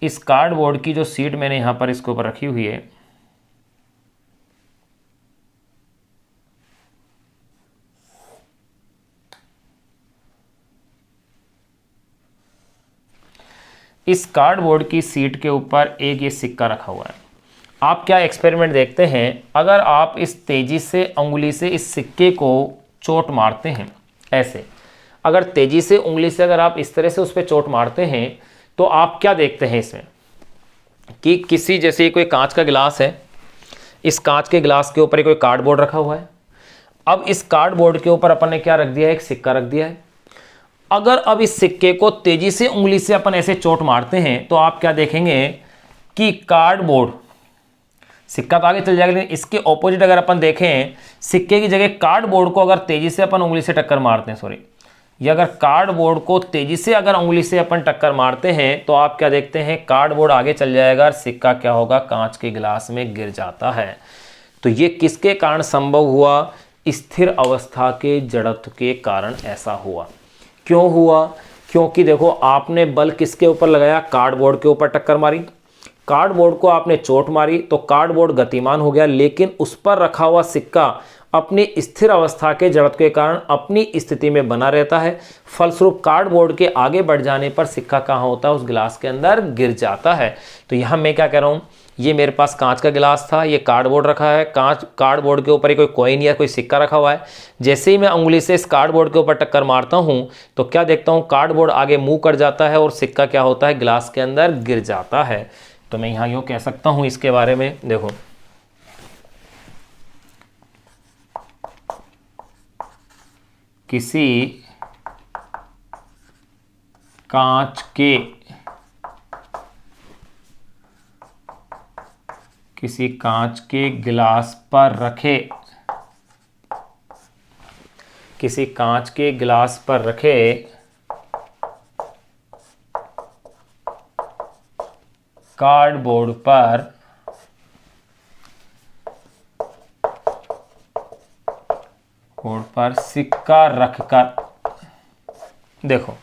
इस कार्डबोर्ड की जो सीट मैंने यहाँ पर इसके ऊपर रखी हुई है, इस कार्डबोर्ड की सीट के ऊपर एक ये सिक्का रखा हुआ है। आप क्या एक्सपेरिमेंट देखते हैं, अगर आप इस तेजी से उंगली से इस सिक्के को चोट मारते हैं, ऐसे अगर तेजी से उंगली से अगर आप इस तरह से उस पर चोट मारते हैं तो आप क्या देखते हैं इसमें, कि किसी जैसे कोई कांच का गिलास है, इस कांच के गिलास के ऊपर कोई कार्डबोर्ड रखा हुआ है। अब इस कार्डबोर्ड के ऊपर अपन ने क्या रख दिया है, एक सिक्का रख दिया है। अगर अब इस सिक्के को तेजी से उंगली से अपन ऐसे चोट मारते हैं तो आप क्या देखेंगे कि कार्डबोर्ड, सिक्का तो आगे चल जाएगा, लेकिन इसके ऑपोजिट अगर अपन देखें, सिक्के की जगह कार्डबोर्ड को अगर तेजी से अपन उंगली से टक्कर मारते हैं, सॉरी, या अगर कार्डबोर्ड को तेजी से अगर उंगली से अपन टक्कर मारते हैं तो आप क्या देखते हैं, कार्डबोर्ड आगे चल जाएगा और सिक्का क्या होगा, कांच के गिलास में गिर जाता है। तो ये किसके कारण संभव हुआ, स्थिर अवस्था के जड़त्व के कारण ऐसा हुआ। क्यों हुआ, क्योंकि देखो आपने बल किसके ऊपर लगाया, कार्डबोर्ड के ऊपर टक्कर मारी, कार्डबोर्ड को आपने चोट मारी तो कार्डबोर्ड गतिमान हो गया, लेकिन उस पर रखा हुआ सिक्का अपनी स्थिर अवस्था के जड़त्व के कारण अपनी स्थिति में बना रहता है। फलस्वरूप कार्डबोर्ड के आगे बढ़ जाने पर सिक्का कहाँ होता है, उस गिलास के अंदर गिर जाता है। तो यहाँ मैं क्या कह रहा हूँ, ये मेरे पास कांच का गिलास था, ये कार्डबोर्ड रखा है, कार्डबोर्ड के ऊपर ही कोई कॉइन या कोई सिक्का रखा हुआ है। जैसे ही मैं उंगली से इस कार्डबोर्ड के ऊपर टक्कर मारता हूँ तो क्या देखता हूँ, कार्डबोर्ड आगे मूव कर जाता है और सिक्का क्या होता है, गिलास के अंदर गिर जाता है। तो मैं यहाँ यूँ कह सकता हूँ इसके बारे में, देखो किसी कांच के गिलास पर रखे, किसी कांच के गिलास पर रखे कार्डबोर्ड पर सिक्का रखकर, देखो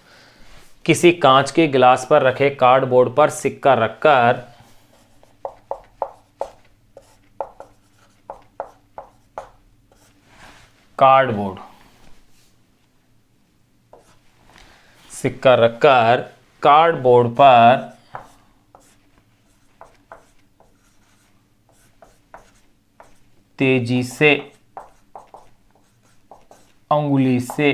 किसी कांच के गिलास पर रखे कार्डबोर्ड पर सिक्का रखकर कार्डबोर्ड पर तेजी से अंगुली से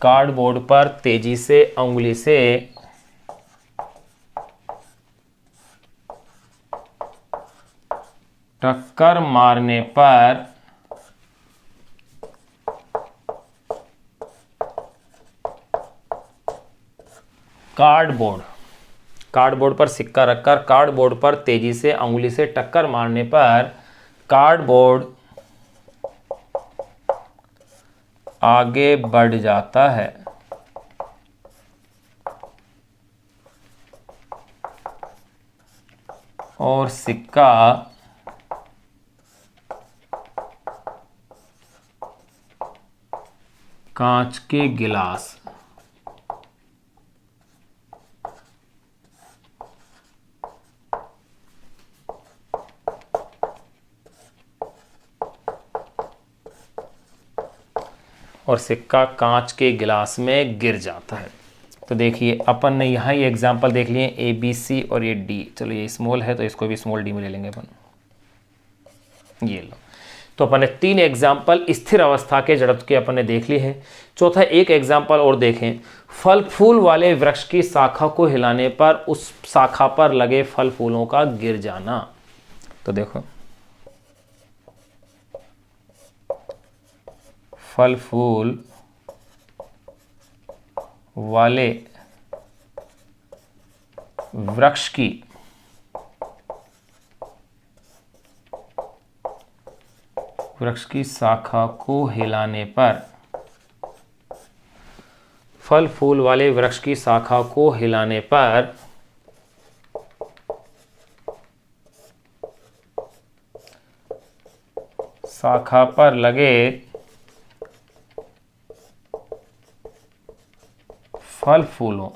कार्डबोर्ड पर तेजी से अंगुली से टक्कर मारने पर कार्डबोर्ड पर सिक्का रखकर कार्डबोर्ड पर तेजी से अंगुली से टक्कर मारने पर कार्डबोर्ड आगे बढ़ जाता है और सिक्का कांच के गिलास और सिक्का कांच के गिलास में गिर जाता है। तो देखिए अपन ने यहाँ ये एग्जाम्पल देख लिए, ए बी सी और ये डी। चलो ये स्मॉल है तो इसको भी स्मॉल डी में ले लेंगे अपन, ये लो। तो अपन ने 3 एग्जाम्पल स्थिर अवस्था के जड़त्व के अपन ने देख लिए हैं। चौथा एक एग्जाम्पल और देखें, फल फूल वाले वृक्ष की शाखा को हिलाने पर उस शाखा पर लगे फल फूलों का गिर जाना। तो देखो फल फूल वाले वृक्ष की शाखा को हिलाने पर, फल फूल वाले वृक्ष की शाखा को हिलाने पर शाखा पर लगे फल फूलों,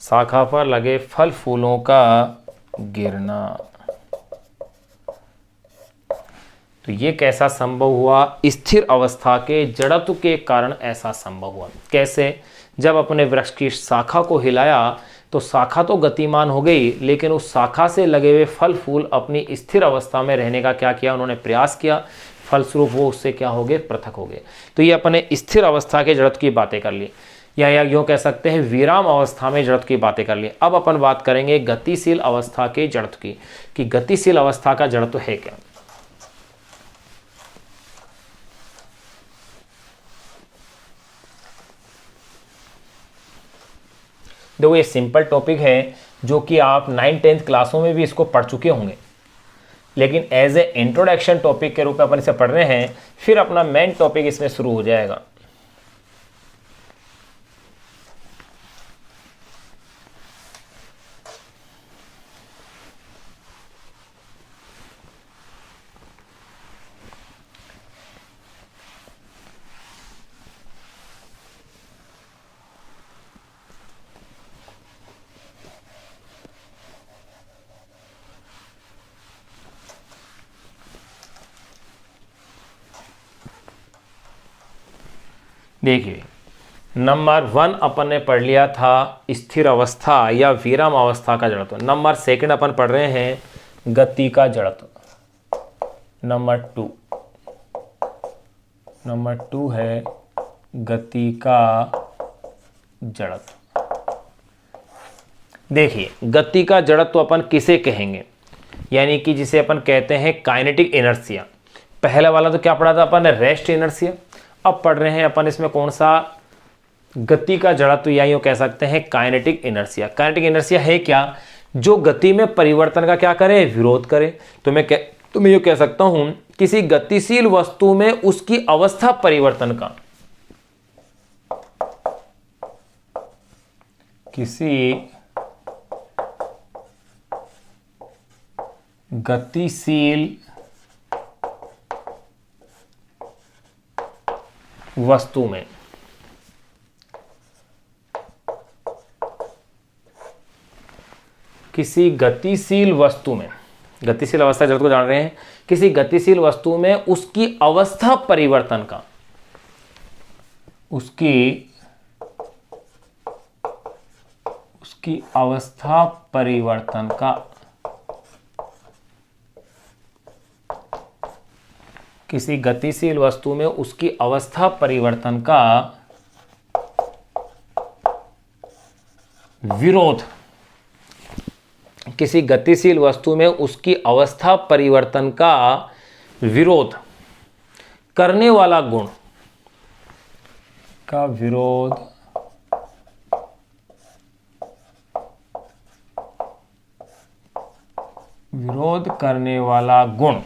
शाखा पर लगे फल फूलों का गिरना। तो ये कैसा संभव हुआ, स्थिर अवस्था के जड़त्व के कारण ऐसा संभव हुआ। कैसे, जब अपने वृक्ष की शाखा को हिलाया तो शाखा तो गतिमान हो गई, लेकिन उस शाखा से लगे हुए फल फूल अपनी स्थिर अवस्था में रहने का क्या किया, उन्होंने प्रयास किया, फलस्वरूप वो उससे क्या हो गए, पृथक हो गए। तो ये अपने स्थिर अवस्था के जड़त्व की बातें कर ली, या यूँ कह सकते हैं विराम अवस्था में जड़त्व की बातें कर ली। अब अपन बात करेंगे गतिशील अवस्था के जड़त्व की, कि गतिशील अवस्था का जड़त्व है क्या। देखो ये सिंपल टॉपिक है जो कि आप 9th-10th क्लासों में भी इसको पढ़ चुके होंगे, लेकिन एज ए इंट्रोडक्शन टॉपिक के रूप में अपन इसे पढ़ रहे हैं, फिर अपना मेन टॉपिक इसमें शुरू हो जाएगा। देखिए नंबर 1 अपन ने पढ़ लिया था स्थिर अवस्था या विराम अवस्था का जड़त्व। नंबर 2 अपन पढ़ रहे हैं गति का जड़त्व। नंबर 2 है गति का जड़त्व। देखिए गति का जड़त्व अपन किसे कहेंगे, यानी कि जिसे अपन कहते हैं काइनेटिक इनर्शिया। पहला वाला तो क्या पढ़ा था अपन ने, रेस्ट इनर्शिया। अब पढ़ रहे हैं अपन इसमें कौन सा, गति का जड़त्व, या यूं कह सकते हैं काइनेटिक इनर्शिया। काइनेटिक इनर्शिया है क्या, जो गति में परिवर्तन का क्या करे, विरोध करे। तो मैं यूं कह सकता हूं किसी गतिशील वस्तु में उसकी अवस्था परिवर्तन का, किसी गतिशील वस्तु में किसी गतिशील वस्तु में, गतिशील अवस्था जब को जान रहे हैं, किसी गतिशील वस्तु में उसकी अवस्था परिवर्तन का, उसकी अवस्था परिवर्तन का, किसी गतिशील वस्तु में उसकी अवस्था परिवर्तन का विरोध, किसी गतिशील वस्तु में उसकी अवस्था परिवर्तन का विरोध करने वाला गुण का विरोध करने वाला गुण,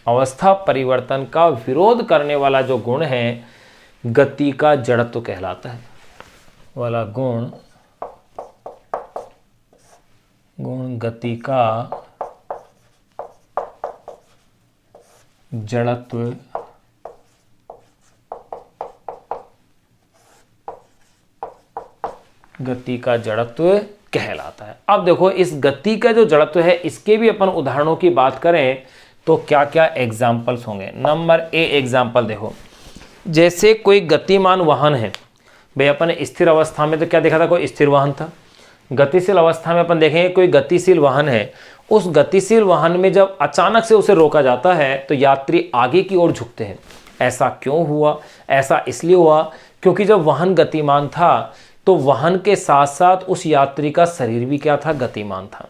अवस्था परिवर्तन का विरोध करने वाला जो गुण है गति का जड़त्व कहलाता है। वाला गुण गति का जड़त्व कहलाता है। अब देखो इस गति का जो जड़त्व है इसके भी अपन उदाहरणों की बात करें तो क्या क्या एग्जाम्पल्स होंगे। नंबर ए एग्जाम्पल देखो, जैसे कोई गतिमान वाहन है, भाई अपन स्थिर अवस्था में तो क्या देखा था, कोई स्थिर वाहन था। गतिशील अवस्था में अपन देखेंगे कोई गतिशील वाहन है, उस गतिशील वाहन में जब अचानक से उसे रोका जाता है तो यात्री आगे की ओर झुकते हैं। ऐसा क्यों हुआ? ऐसा इसलिए हुआ क्योंकि जब वाहन गतिमान था तो वाहन के साथ साथ उस यात्री का शरीर भी क्या था, गतिमान था।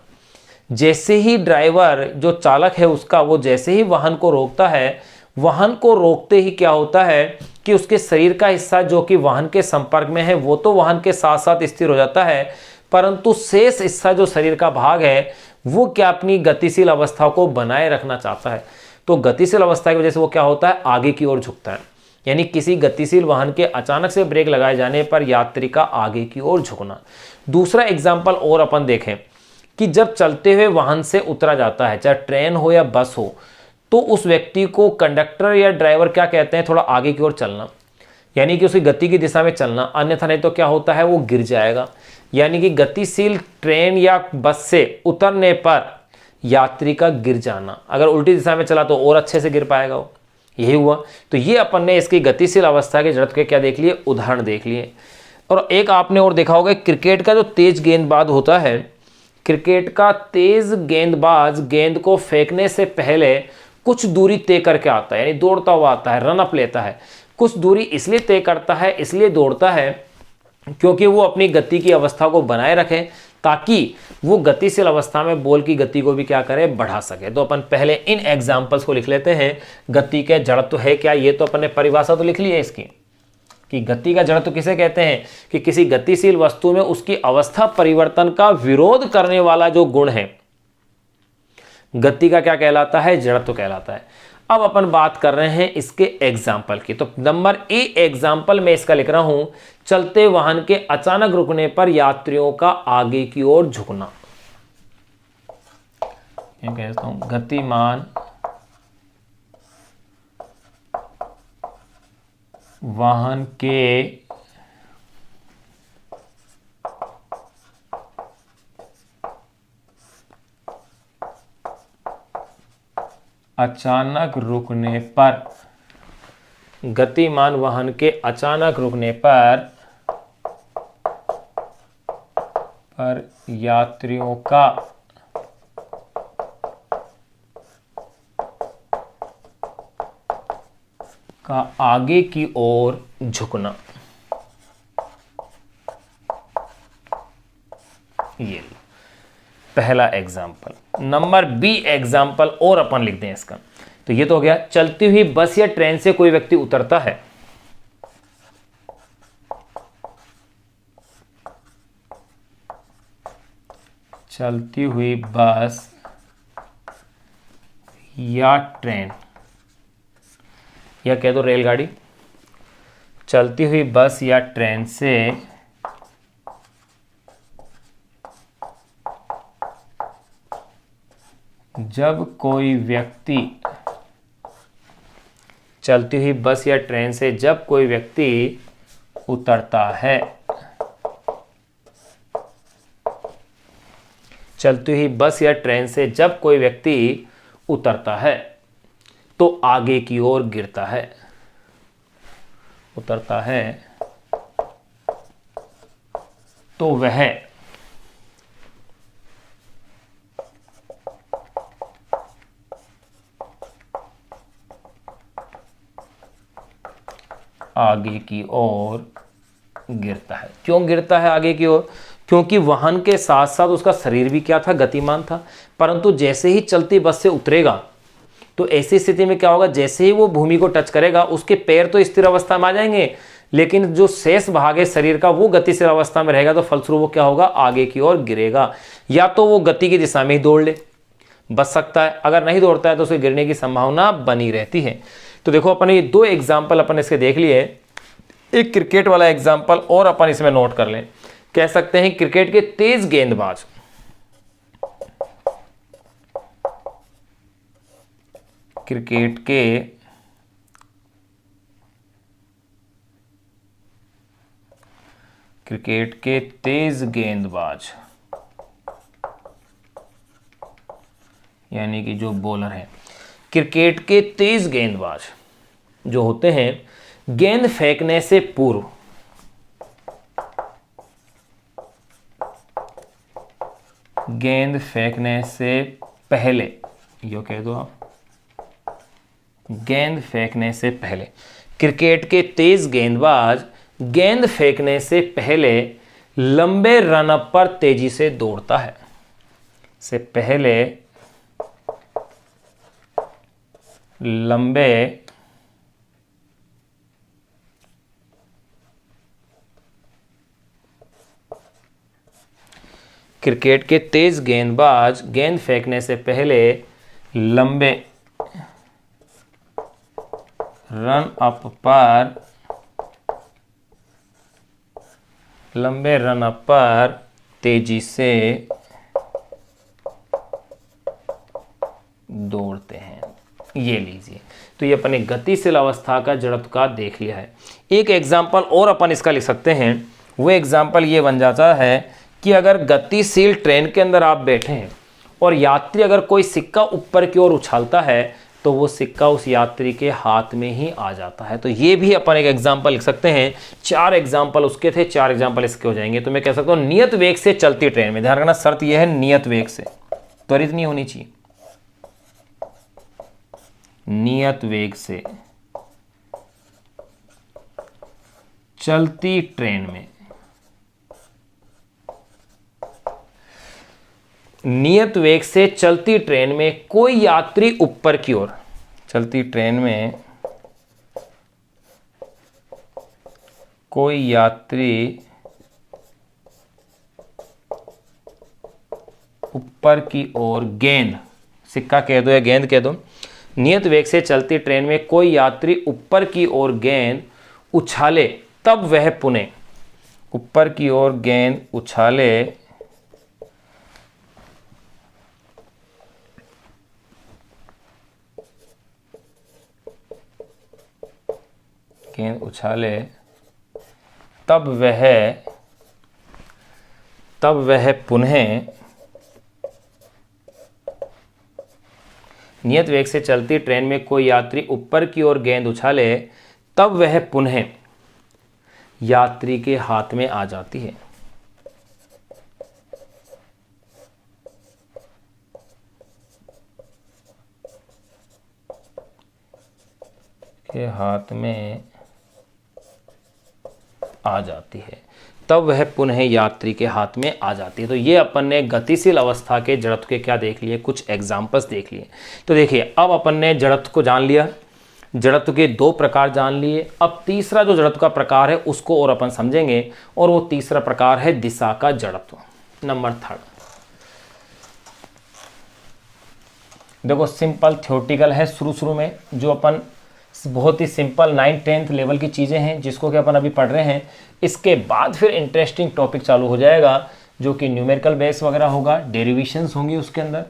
जैसे ही ड्राइवर जो चालक है उसका, वो जैसे ही वाहन को रोकता है, वाहन को रोकते ही क्या होता है कि उसके शरीर का हिस्सा जो कि वाहन के संपर्क में है वो तो वाहन के साथ साथ स्थिर हो जाता है, परंतु शेष हिस्सा जो शरीर का भाग है वो क्या अपनी गतिशील अवस्था को बनाए रखना चाहता है। तो गतिशील अवस्था की वजह से वो क्या होता है, आगे की ओर झुकता है। यानी किसी गतिशील वाहन के अचानक से ब्रेक लगाए जाने पर यात्री का आगे की ओर झुकना। दूसरा एग्जाम्पल और अपन देखें कि जब चलते हुए वाहन से उतरा जाता है, चाहे ट्रेन हो या बस हो, तो उस व्यक्ति को कंडक्टर या ड्राइवर क्या कहते हैं, थोड़ा आगे की ओर चलना, यानी कि उसकी गति की दिशा में चलना, अन्यथा नहीं तो क्या होता है वो गिर जाएगा। यानी कि गतिशील ट्रेन या बस से उतरने पर यात्री का गिर जाना, अगर उल्टी दिशा में चला तो और अच्छे से गिर पाएगा वो, यही हुआ। तो ये अपन ने इसकी गतिशील अवस्था के जड़त्व के क्या देख लिए, उदाहरण देख लिए। और एक आपने और देखा होगा, क्रिकेट का जो तेज गेंदबाज होता है, क्रिकेट का तेज गेंदबाज गेंद को फेंकने से पहले कुछ दूरी तय करके आता है, यानी दौड़ता हुआ आता है, रन अप लेता है। कुछ दूरी इसलिए तय करता है, इसलिए दौड़ता है क्योंकि वो अपनी गति की अवस्था को बनाए रखे, ताकि वो गतिशील अवस्था में बॉल की गति को भी क्या करे, बढ़ा सके। तो अपन पहले इन एग्जाम्पल्स को लिख लेते हैं। गति के जड़त्व है क्या, ये तो अपन ने परिभाषा तो लिख ली है इसकी, कि गति का जड़त्व किसे कहते हैं, कि किसी गतिशील वस्तु में उसकी अवस्था परिवर्तन का विरोध करने वाला जो गुण है, गति का क्या कहलाता है, जड़त्व कहलाता है। अब अपन बात कर रहे हैं इसके एग्जाम्पल की। तो नंबर ए एग्जाम्पल में इसका लिख रहा हूं, चलते वाहन के अचानक रुकने पर यात्रियों का आगे की ओर झुकना। ये कहता हूं गतिमान वाहन के अचानक रुकने पर, गतिमान वाहन के अचानक रुकने पर यात्रियों का आगे की ओर झुकना। ये पहला एग्जाम्पल। नंबर बी एग्जाम्पल और अपन लिखते हैं इसका। तो ये तो हो गया, चलती हुई बस या ट्रेन से कोई व्यक्ति उतरता है, चलती हुई बस या ट्रेन, या कह दो रेलगाड़ी, चलती हुई बस या ट्रेन से जब कोई व्यक्ति, चलती हुई बस या ट्रेन से जब कोई व्यक्ति उतरता है, चलती हुई बस या ट्रेन से जब कोई व्यक्ति उतरता है तो आगे की ओर गिरता है, उतरता है तो वह आगे की ओर गिरता है। क्यों गिरता है आगे की ओर? क्योंकि वाहन के साथ साथ उसका शरीर भी क्या था, गतिमान था। परंतु जैसे ही चलती बस से उतरेगा तो ऐसी स्थिति में क्या होगा, जैसे ही वो भूमि को टच करेगा उसके पैर तो स्थिर अवस्था में आ जाएंगे, लेकिन जो शेष भाग है शरीर का वो गतिशील अवस्था में रहेगा। तो फलस्वरूप वो क्या होगा, आगे की ओर गिरेगा। या तो वो गति की दिशा में ही दौड़ ले, बच सकता है, अगर नहीं दौड़ता है तो उसे गिरने की संभावना बनी रहती है। तो देखो अपन ये दो एग्जाम्पल अपन इसके देख लिए। एक क्रिकेट वाला एग्जाम्पल और अपन इसमें नोट कर लें। कह सकते हैं क्रिकेट के तेज गेंदबाज, क्रिकेट के तेज गेंदबाज यानी कि जो बॉलर है, क्रिकेट के तेज गेंदबाज जो होते हैं, गेंद फेंकने से पूर्व गेंद फेंकने से पहले, यो कह दो आप, गेंद फेंकने से पहले क्रिकेट के तेज गेंदबाज गेंद फेंकने से पहले लंबे रनअप पर तेजी से दौड़ता है। से पहले लंबे क्रिकेट के तेज गेंदबाज गेंद फेंकने से पहले लंबे रन अप पर तेजी से दौड़ते हैं। ये लीजिए, तो ये अपने गतिशील अवस्था का जड़त्व का देख लिया है। एक एग्जाम्पल और अपन इसका लिख सकते हैं। वो एग्जाम्पल ये बन जाता है कि अगर गतिशील ट्रेन के अंदर आप बैठे हैं और यात्री अगर कोई सिक्का ऊपर की ओर उछालता है तो वो सिक्का उस यात्री के हाथ में ही आ जाता है। तो ये भी अपन एक एग्जाम्पल लिख सकते हैं। 4 एग्जाम्पल उसके थे, 4 एग्जाम्पल इसके हो जाएंगे। तो मैं कह सकता हूँ नियत वेग से चलती ट्रेन में, ध्यान रखना शर्त यह है नियत वेग से, त्वरित नहीं होनी चाहिए, नियत वेग से चलती ट्रेन में, नियत वेग से चलती ट्रेन में कोई यात्री ऊपर की ओर, चलती ट्रेन में कोई यात्री ऊपर की ओर गेंद, सिक्का कह दो या गेंद कह दो, नियत वेग से चलती ट्रेन में कोई यात्री ऊपर की ओर गेंद उछाले तब वह पुनः, ऊपर की ओर गेंद उछाले तब वह पुनः नियत वेग से चलती ट्रेन में कोई यात्री ऊपर की ओर गेंद उछाले तब वह पुनः यात्री के हाथ में आ जाती है। के हाथ में आ जाती है, तब वह पुनः यात्री के हाथ में आ जाती है। तो ये अपन ने गतिशील अवस्था के जड़त्व के क्या देख लिए, कुछ एग्जाम्पल्स देख लिए। तो देखिए अब अपन ने जड़त्व को जान लिया, जड़त्व के दो प्रकार जान लिए। अब तीसरा जो जड़त्व का प्रकार है उसको और अपन समझेंगे, और वो तीसरा प्रकार है दिशा का जड़त्व, नंबर 3। देखो सिंपल थ्योरेटिकल है शुरू में, जो अपन बहुत ही सिंपल 9th-10th लेवल की चीज़ें हैं जिसको कि अपन अभी पढ़ रहे हैं। इसके बाद फिर इंटरेस्टिंग टॉपिक चालू हो जाएगा जो कि न्यूमेरिकल बेस वगैरह होगा, डेरिवेशंस होंगी उसके अंदर।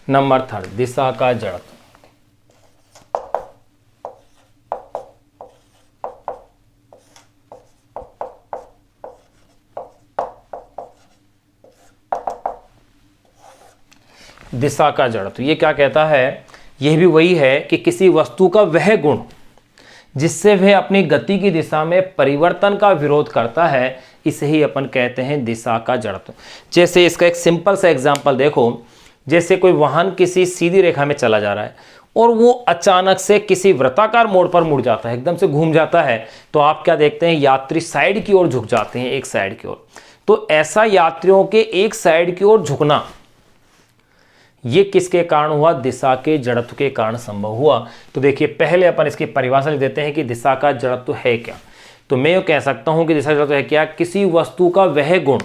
नंबर 3 दिशा का जड़त्व। दिशा का जड़त्व ये क्या कहता है, यह भी वही है कि किसी वस्तु का वह गुण जिससे वह अपनी गति की दिशा में परिवर्तन का विरोध करता है, इसे ही अपन कहते हैं दिशा का जड़त्व। जैसे इसका एक सिंपल सा एग्जांपल देखो, जैसे कोई वाहन किसी सीधी रेखा में चला जा रहा है और वो अचानक से किसी वृत्ताकार मोड़ पर मुड़ जाता है, एकदम से घूम जाता है, तो आप क्या देखते हैं, यात्री साइड की ओर झुक जाते हैं, एक साइड की ओर। तो ऐसा यात्रियों के एक साइड की ओर झुकना ये किसके कारण हुआ, दिशा के जड़त्व के कारण संभव हुआ। तो देखिए पहले अपन इसकी परिभाषा लिख देते हैं कि दिशा का जड़त्व है क्या। तो मैं ये कह सकता हूं कि दिशा का जड़त्व है क्या, किसी वस्तु का वह गुण,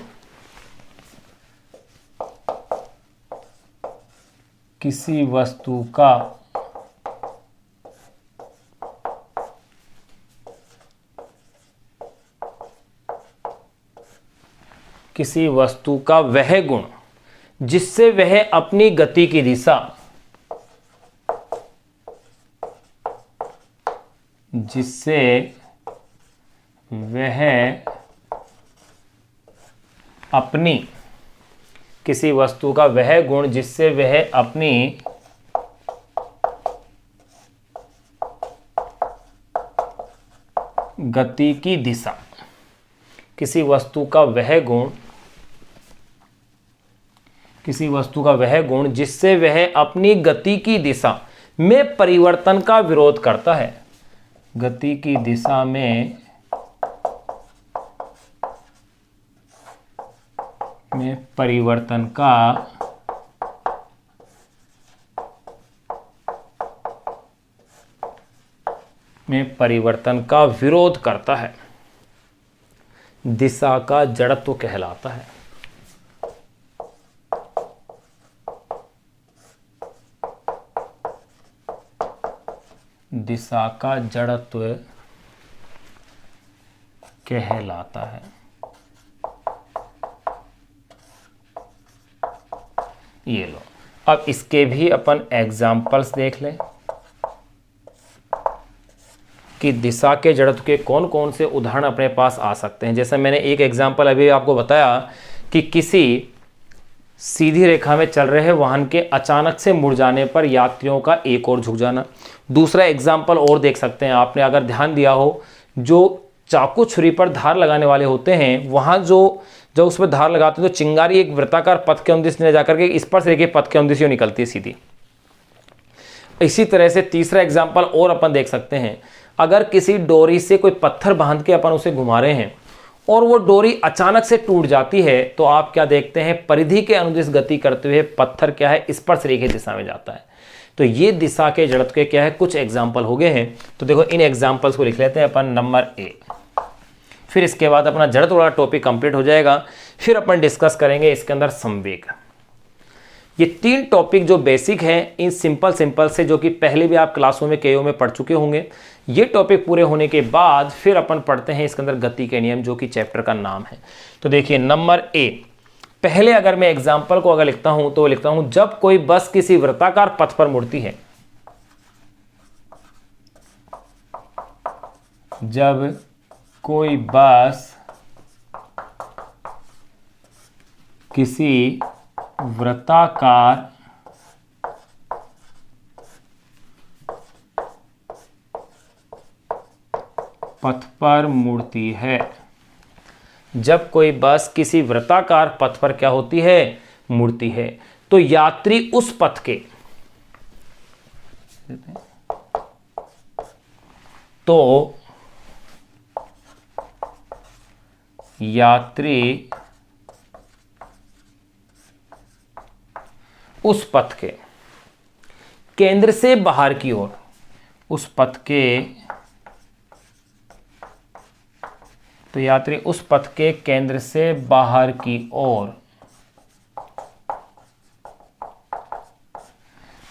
किसी वस्तु का वह गुण जिससे वह अपनी गति की दिशा किसी वस्तु का वह गुण जिससे वह अपनी गति की दिशा, किसी वस्तु का वह गुण जिससे वह अपनी गति की दिशा में परिवर्तन का विरोध करता है, गति की दिशा में परिवर्तन का विरोध करता है, दिशा का जड़त्व कहलाता है। दिशा का जड़त्व कहलाता है। ये लो, अब इसके भी अपन एग्जाम्पल्स देख लें कि दिशा के जड़त्व के कौन कौन से उदाहरण अपने पास आ सकते हैं। जैसे मैंने एक एग्जाम्पल अभी आपको बताया कि किसी सीधी रेखा में चल रहे वाहन के अचानक से मुड़ जाने पर यात्रियों का एक ओर झुक जाना। दूसरा एग्जाम्पल और देख सकते हैं, आपने अगर ध्यान दिया हो, जो चाकू छुरी पर धार लगाने वाले होते हैं, वहाँ जो उस पर धार लगाते हैं तो चिंगारी एक वृत्ताकार पथ के अनुदिश ले जाकर के स्पर्श रेखा पथ के अनुदिश निकलती है सीधी। इसी तरह से तीसरा एग्जाम्पल और अपन देख सकते हैं, अगर किसी डोरी से कोई पत्थर बांध के अपन उसे घुमा रहे हैं और वो डोरी अचानक से टूट जाती है, तो आप क्या देखते हैं, परिधि के अनुदिश गति करते हुए पत्थर क्या है, स्पर्श रेखा दिशा में जाता है। तो ये दिशा के जड़त्व के क्या है, कुछ एग्जाम्पल हो गए हैं। तो देखो इन एग्जाम्पल्स को लिख लेते हैं अपन, नंबर ए। फिर इसके बाद अपना जड़त्व वाला टॉपिक कंप्लीट हो जाएगा। फिर अपन डिस्कस करेंगे इसके अंदर संवेग। ये 3 टॉपिक जो बेसिक हैं, इन सिंपल से, जो कि पहले भी आप क्लासों में केओ में पढ़ चुके होंगे। ये टॉपिक पूरे होने के बाद फिर अपन पढ़ते हैं इसके अंदर गति के नियम, जो कि चैप्टर का नाम है। तो देखिए नंबर ए, पहले अगर मैं एग्जाम्पल को अगर लिखता हूं तो लिखता हूं, जब कोई बस किसी वृत्ताकार पथ पर मुड़ती है, जब कोई बस किसी वृत्ताकार पथ पर मुड़ती है, जब कोई बस किसी वृत्ताकार पथ पर क्या होती है, मुड़ती है, तो यात्री उस पथ के उस पथ के केंद्र से बाहर की ओर, उस पथ के, तो यात्री उस पथ के केंद्र से बाहर की ओर,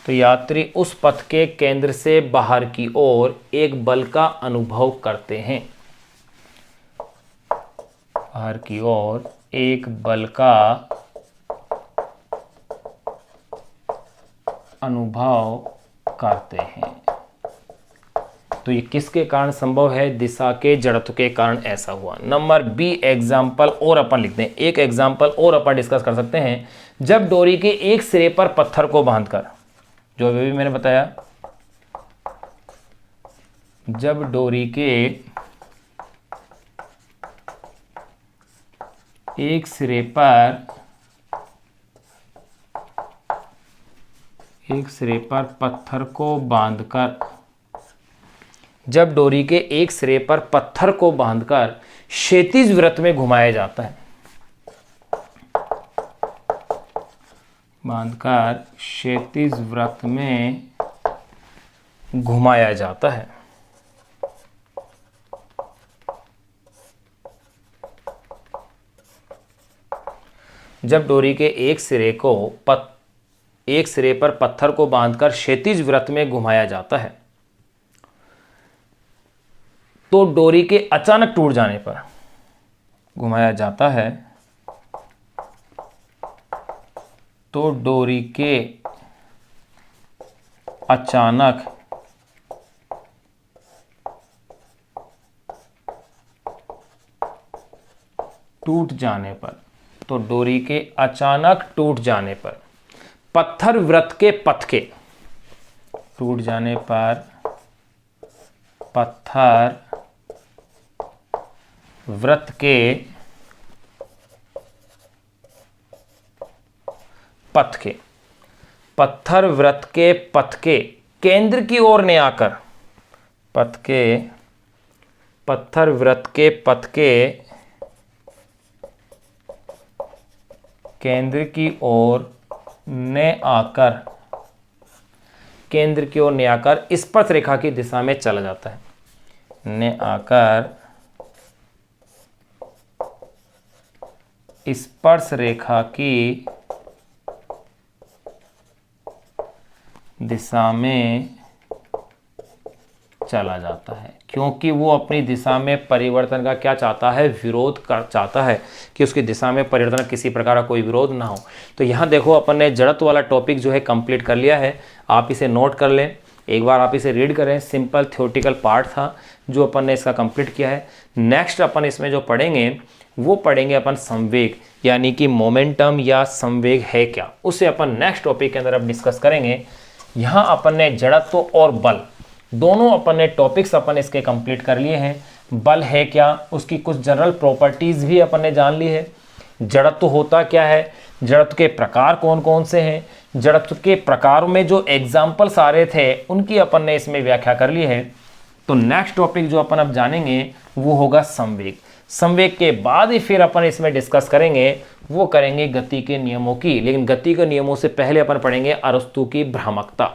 तो यात्री उस पथ के केंद्र से बाहर की ओर एक बल का अनुभव करते हैं, बाहर की ओर एक बल का अनुभव करते हैं। तो ये किसके कारण संभव है, दिशा के जड़त्व के कारण ऐसा हुआ। नंबर बी एग्जाम्पल और अपन लिखते हैं, एक एग्जाम्पल और अपन डिस्कस कर सकते हैं। जब डोरी के एक सिरे पर पत्थर को बांधकर, जो अभी मैंने बताया, जब डोरी के एक सिरे पर पत्थर को बांधकर, जब डोरी के एक सिरे पर पत्थर को बांधकर क्षैतिज वृत्त में घुमाया जाता है, बांधकर क्षैतिज वृत्त में घुमाया जाता है, जब डोरी के एक सिरे पर पत्थर को बांधकर क्षैतिज वृत्त में घुमाया जाता है, तो डोरी के अचानक टूट जाने पर घुमाया जाता है, तो डोरी के अचानक टूट जाने पर, तो डोरी के अचानक टूट जाने पर पत्थर वृत्त के पथ के, टूट जाने पर पत्थर वृत्त के पथ के, पत्थर वृत्त के पथ के केंद्र की ओर ने आकर, पथ के, पत्थर वृत्त के पथ के केंद्र की ओर ने आकर, केंद्र की ओर ने आकर स्पर्श रेखा की दिशा में चला जाता है, ने आकर स्पर्श रेखा की दिशा में चला जाता है, क्योंकि वो अपनी दिशा में परिवर्तन का क्या चाहता है, विरोध कर चाहता है कि उसकी दिशा में परिवर्तन, किसी प्रकार का कोई विरोध ना हो। तो यहाँ देखो अपन ने जड़त्व वाला टॉपिक जो है कंप्लीट कर लिया है। आप इसे नोट कर लें, एक बार आप इसे रीड करें। सिंपल थ्योरेटिकल पार्ट था जो अपन ने इसका कंप्लीट किया है। नेक्स्ट अपन इसमें जो पढ़ेंगे वो पढ़ेंगे अपन संवेग, यानी कि मोमेंटम या संवेग है क्या, उसे अपन नेक्स्ट टॉपिक के अंदर अब डिस्कस करेंगे। यहाँ अपन ने जड़त्व और बल दोनों अपन ने टॉपिक्स अपन इसके कंप्लीट कर लिए हैं। बल है क्या, उसकी कुछ जनरल प्रॉपर्टीज भी अपन ने जान ली है। जड़त्व होता क्या है, जड़त्व के प्रकार कौन कौन से हैं, जड़त्व के प्रकारों में जो एग्जाम्पल्स आ रहे थे उनकी अपन ने इसमें व्याख्या कर ली है। तो नेक्स्ट टॉपिक जो अपन अब जानेंगे वो होगा संवेग। संवेग के बाद ही फिर अपन इसमें डिस्कस करेंगे, वो करेंगे गति के नियमों की। लेकिन गति के नियमों से पहले अपन पढ़ेंगे अरस्तु की भ्रामकता।